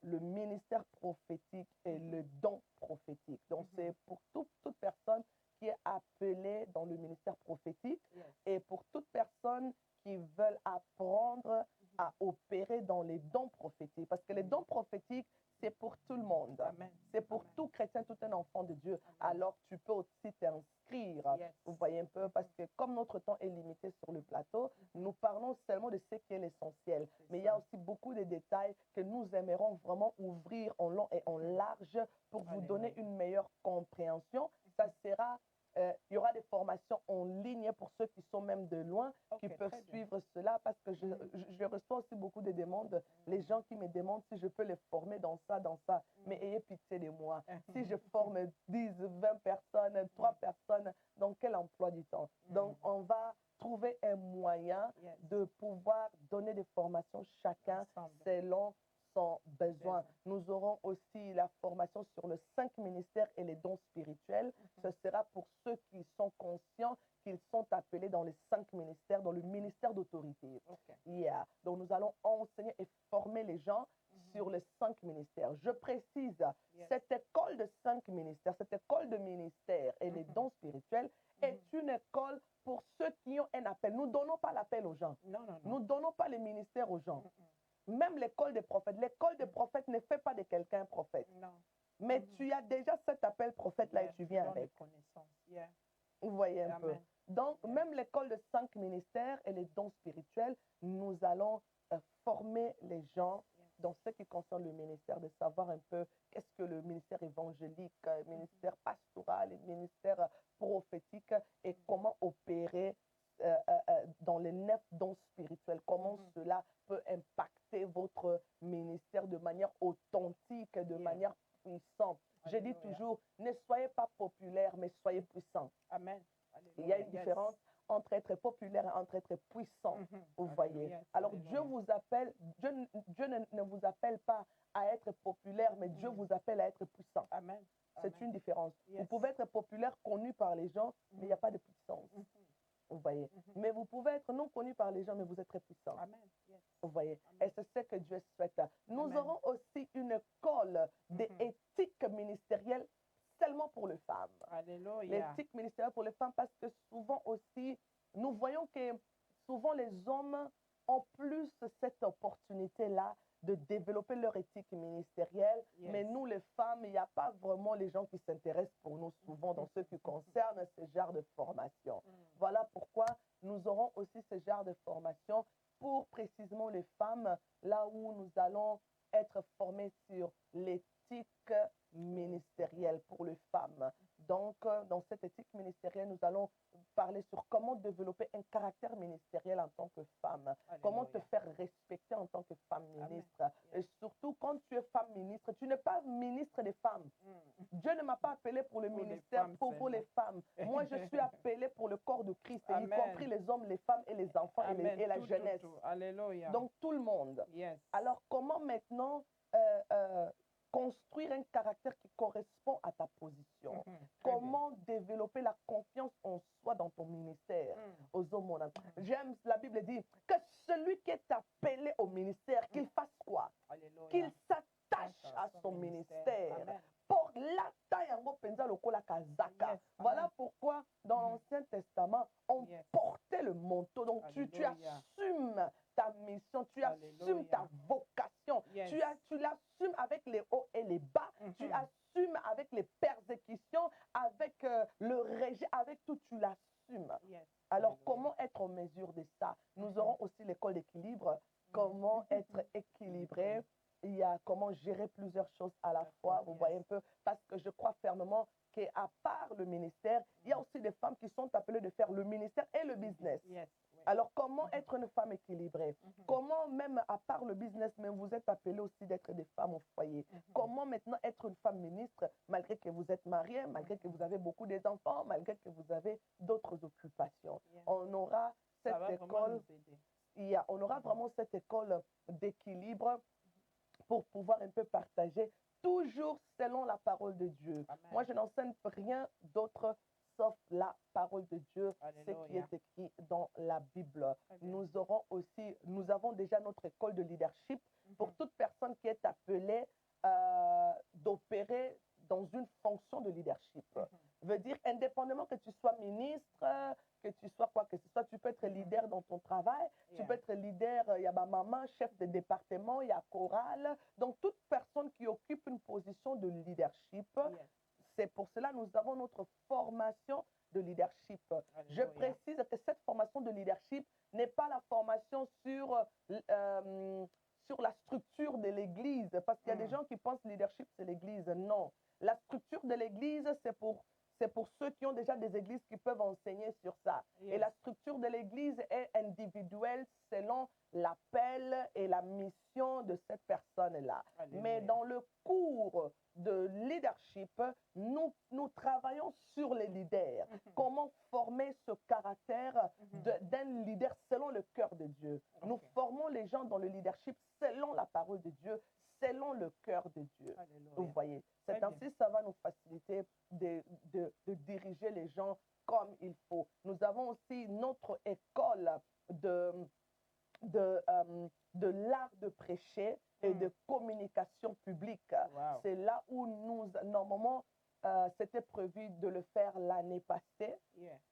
le ministère prophétique et le don prophétique. Donc, c'est pour toute personne qui est appelée dans le ministère prophétique et pour toute personne qui veut apprendre à opérer dans les dons prophétiques. Parce que les dons prophétiques, c'est pour tout le monde. Amen. C'est pour tout chrétien, tout un enfant de Dieu. Alors, tu peux aussi t'inscrire. Vous voyez un peu, parce que comme notre temps est limité sur le plateau, nous parlons seulement de ce qui est l'essentiel. Mais il y a aussi beaucoup de détails que nous aimerons vraiment ouvrir en long et en large pour vous donner une meilleure compréhension. Ça sera... il y aura des formations en ligne pour ceux qui sont même de loin, qui peuvent suivre cela, parce que je reçois aussi beaucoup de demandes, les gens qui me demandent si je peux les former dans ça. Mais ayez pitié de moi. Si je forme 10, 20 personnes, 3 personnes, dans quel emploi du temps? Donc, on va trouver un moyen de pouvoir donner des formations chacun selon son besoin. Nous aurons aussi la formation sur les 5 ministères et les dons spirituels. Ce sera pour ceux qui sont conscients qu'ils sont appelés dans les 5 ministères, dans le ministère d'autorité. Donc, nous allons enseigner et former les gens sur les 5 ministères. Je précise, cette école de 5 ministères, cette école de ministères et les dons spirituels est une école pour ceux qui ont un appel. Nous ne donnons pas l'appel aux gens. Nous ne donnons pas les ministères aux gens. Même l'école des prophètes ne fait pas de quelqu'un prophète. Mais tu as déjà cet appel prophète-là et tu viens avec. Vous voyez un peu. Donc, même l'école de 5 ministères et les dons spirituels, nous allons former les gens dans ce qui concerne le ministère, de savoir un peu qu'est-ce que le ministère évangélique, le ministère pastoral, le ministère prophétique et comment opérer dans les 9 dons spirituels, comment cela peut impacter votre ministère de manière authentique, de manière puissante. Je dis toujours, ne soyez pas populaire, mais soyez puissant. Amen. Il y a une différence entre être populaire et entre être puissant, vous voyez. Alors Dieu vous appelle, Dieu ne vous appelle pas à être populaire, mais Dieu vous appelle à être puissant. Amen. C'est une différence. Vous pouvez être populaire, connu par les gens, mais il n'y a pas de puissance. Vous voyez. Mais vous pouvez être non connu par les gens, mais vous êtes très puissant. Amen. Vous voyez. Et c'est ce que Dieu souhaite. Nous aurons aussi une école d'éthique ministérielle seulement pour les femmes. L'éthique ministérielle pour les femmes, parce que souvent aussi, nous voyons que souvent les hommes ont plus cette opportunité-là de développer leur éthique ministérielle, mais nous les femmes, il n'y a pas vraiment les gens qui s'intéressent pour nous souvent dans ce qui concerne ce genre de formation. Voilà pourquoi nous aurons aussi ce genre de formation pour précisément les femmes, là où nous allons être formés sur l'éthique ministérielle pour les femmes. Donc, dans cette éthique ministérielle, nous allons parler sur comment développer un caractère ministériel en tant que femme, comment te faire respecter en tant que femme ministre. Et surtout, quand tu es femme ministre, tu n'es pas ministre des femmes. Dieu ne m'a pas appelé pour le ministère pour les femmes. Moi, je suis appelée pour le corps de Christ, y compris les hommes, les femmes et les enfants et la jeunesse. Donc, tout le monde. Alors, comment maintenant construire un caractère qui correspond à ta position? Comment développer la confiance en soi dans ton ministère? Aux hommes, j'aime, la Bible dit que celui qui est appelé au ministère, qu'il fasse quoi? Qu'il s'attache à son ministère. Pour la taille en penza lokola kazaka. Voilà pourquoi dans l'Ancien Testament, on portait le manteau. Donc tu assumes ta mission, tu assumes ta vocation, tu l'assumes avec les hauts et les bas, tu assumes avec les persécutions, avec le rejet, avec tout, tu l'assumes. Alors, comment être en mesure de ça? Nous aurons aussi l'école d'équilibre, comment être équilibré. Il y a comment gérer plusieurs choses à la fois, vous voyez un peu, parce que je crois fermement qu'à part le ministère, il y a aussi des femmes qui sont appelées de faire le ministère et le business. Alors, comment être une femme équilibrée? Comment, même à part le business, même vous êtes appelé aussi d'être des femmes au foyer? Comment maintenant être une femme ministre, malgré que vous êtes mariée, malgré que vous avez beaucoup d'enfants, malgré que vous avez d'autres occupations? On aura Ça cette va vraiment école, nous aider. on aura vraiment cette école d'équilibre pour pouvoir un peu partager, toujours selon la parole de Dieu. Amen. Moi, je n'enseigne rien d'autre sauf la parole de Dieu, ce qui Alléluia. est écrit dans la Bible. Très bien. Nous avons déjà notre école de leadership pour toute personne qui est appelée d'opérer dans une fonction de leadership. Veut dire, indépendamment que tu sois ministre, que tu sois quoi que ce soit, tu peux être leader dans ton travail, tu peux être leader, il y a ma maman, chef de département, il y a chorale. Donc, toute personne qui occupe une position de leadership, c'est pour cela que nous avons notre formation de leadership. Je précise que cette formation de leadership n'est pas la formation sur la structure de l'Église, parce qu'il y a des gens qui pensent que leadership, c'est l'Église. Non. La structure de l'Église, c'est pour ceux qui ont déjà des églises qui peuvent enseigner sur ça. Et la structure de l'Église est individuelle selon l'appel et la mission de cette personne-là. Mais dans le cours de leadership, nous travaillons sur les leaders. Comment former ce caractère d'un leader selon le cœur de Dieu. Nous formons les gens dans le leadership selon la parole de Dieu, selon le cœur de Dieu. Vous voyez, c'est ainsi ça va nous faciliter de diriger les gens comme il faut. Nous avons aussi notre école de l'art de prêcher et de communication publique. Wow. C'est là où normalement, c'était prévu de le faire l'année passée.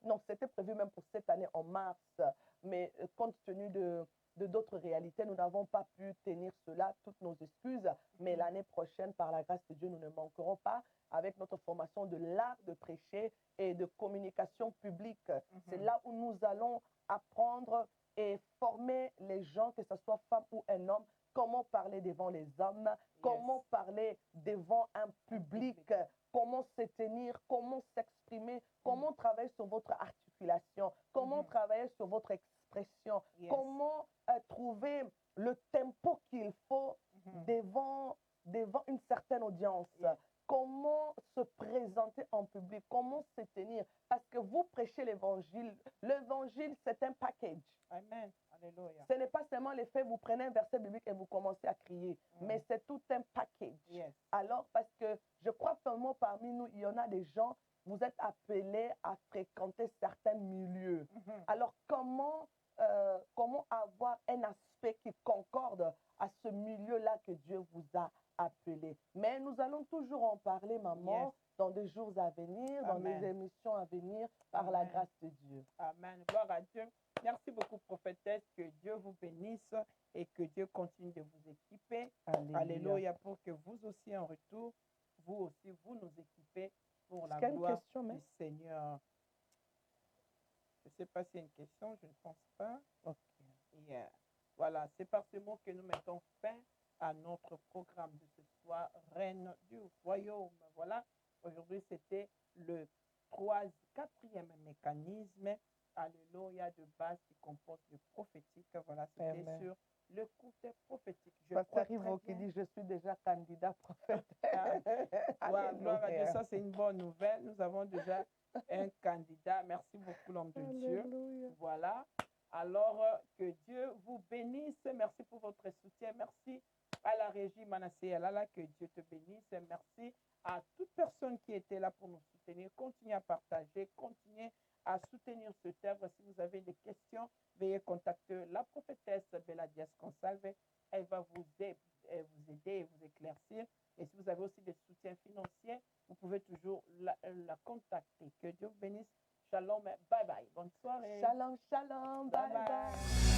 Non, c'était prévu même pour cette année en mars, mais compte tenu de d'autres réalités, nous n'avons pas pu tenir cela, toutes nos excuses, mais l'année prochaine, par la grâce de Dieu, nous ne manquerons pas avec notre formation de l'art de prêcher et de communication publique. C'est là où nous allons apprendre et former les gens, que ce soit femme ou un homme, comment parler devant les hommes, comment parler devant un public, comment se tenir, comment s'exprimer, comment travailler sur votre articulation, comment travailler sur votre expression, comment trouver le tempo qu'il faut devant une certaine audience. Comment se présenter en public, comment se tenir. Parce que vous prêchez l'évangile. L'évangile, c'est un package. Amen. Alléluia. Ce n'est pas seulement les faits, vous prenez un verset biblique et vous commencez à crier, mais c'est tout un package. Alors, parce que je crois seulement parmi nous, il y en a des gens, vous êtes appelés à fréquenter certains milieux. Alors, comment avoir un aspect qui concorde à ce milieu-là que Dieu vous a appelé? Mais nous allons toujours en parler, maman, dans des jours à venir, dans des émissions à venir, par la grâce de Dieu. Amen. Gloire à Dieu. Merci beaucoup, prophétesse. Que Dieu vous bénisse et que Dieu continue de vous équiper. Alléluia. Alléluia. Pour que vous aussi, en retour, vous aussi, vous nous équipez pour la gloire du Seigneur. Je ne sais pas s'il y a une question, je ne pense pas. Voilà, c'est par ce mot que nous mettons fin à notre programme de ce soir, Reine du Royaume. Voilà, aujourd'hui c'était le quatrième mécanisme, alléluia, de base qui compose le prophétique. Voilà, c'était sur le côté prophétique. Pasteur qui dit, je suis déjà candidat prophète. Gloire à Dieu, ça c'est une bonne nouvelle. Nous avons déjà un candidat. Merci beaucoup, l'homme de Dieu. Voilà. Alors, que Dieu vous bénisse. Merci pour votre soutien. Merci à la régie Manassé Alala, que Dieu te bénisse. Merci à toute personne qui était là pour nous soutenir. Continuez à partager, continuez à soutenir ce œuvre. Si vous avez des questions, veuillez contacter la prophétesse Bella Diaz Consalve. Elle va vous aider et vous éclaircir. Et si vous avez aussi des soutiens financiers, vous pouvez toujours la contacter. Que Dieu vous bénisse. Shalom, bye bye. Bonne soirée. Shalom, shalom, bye bye.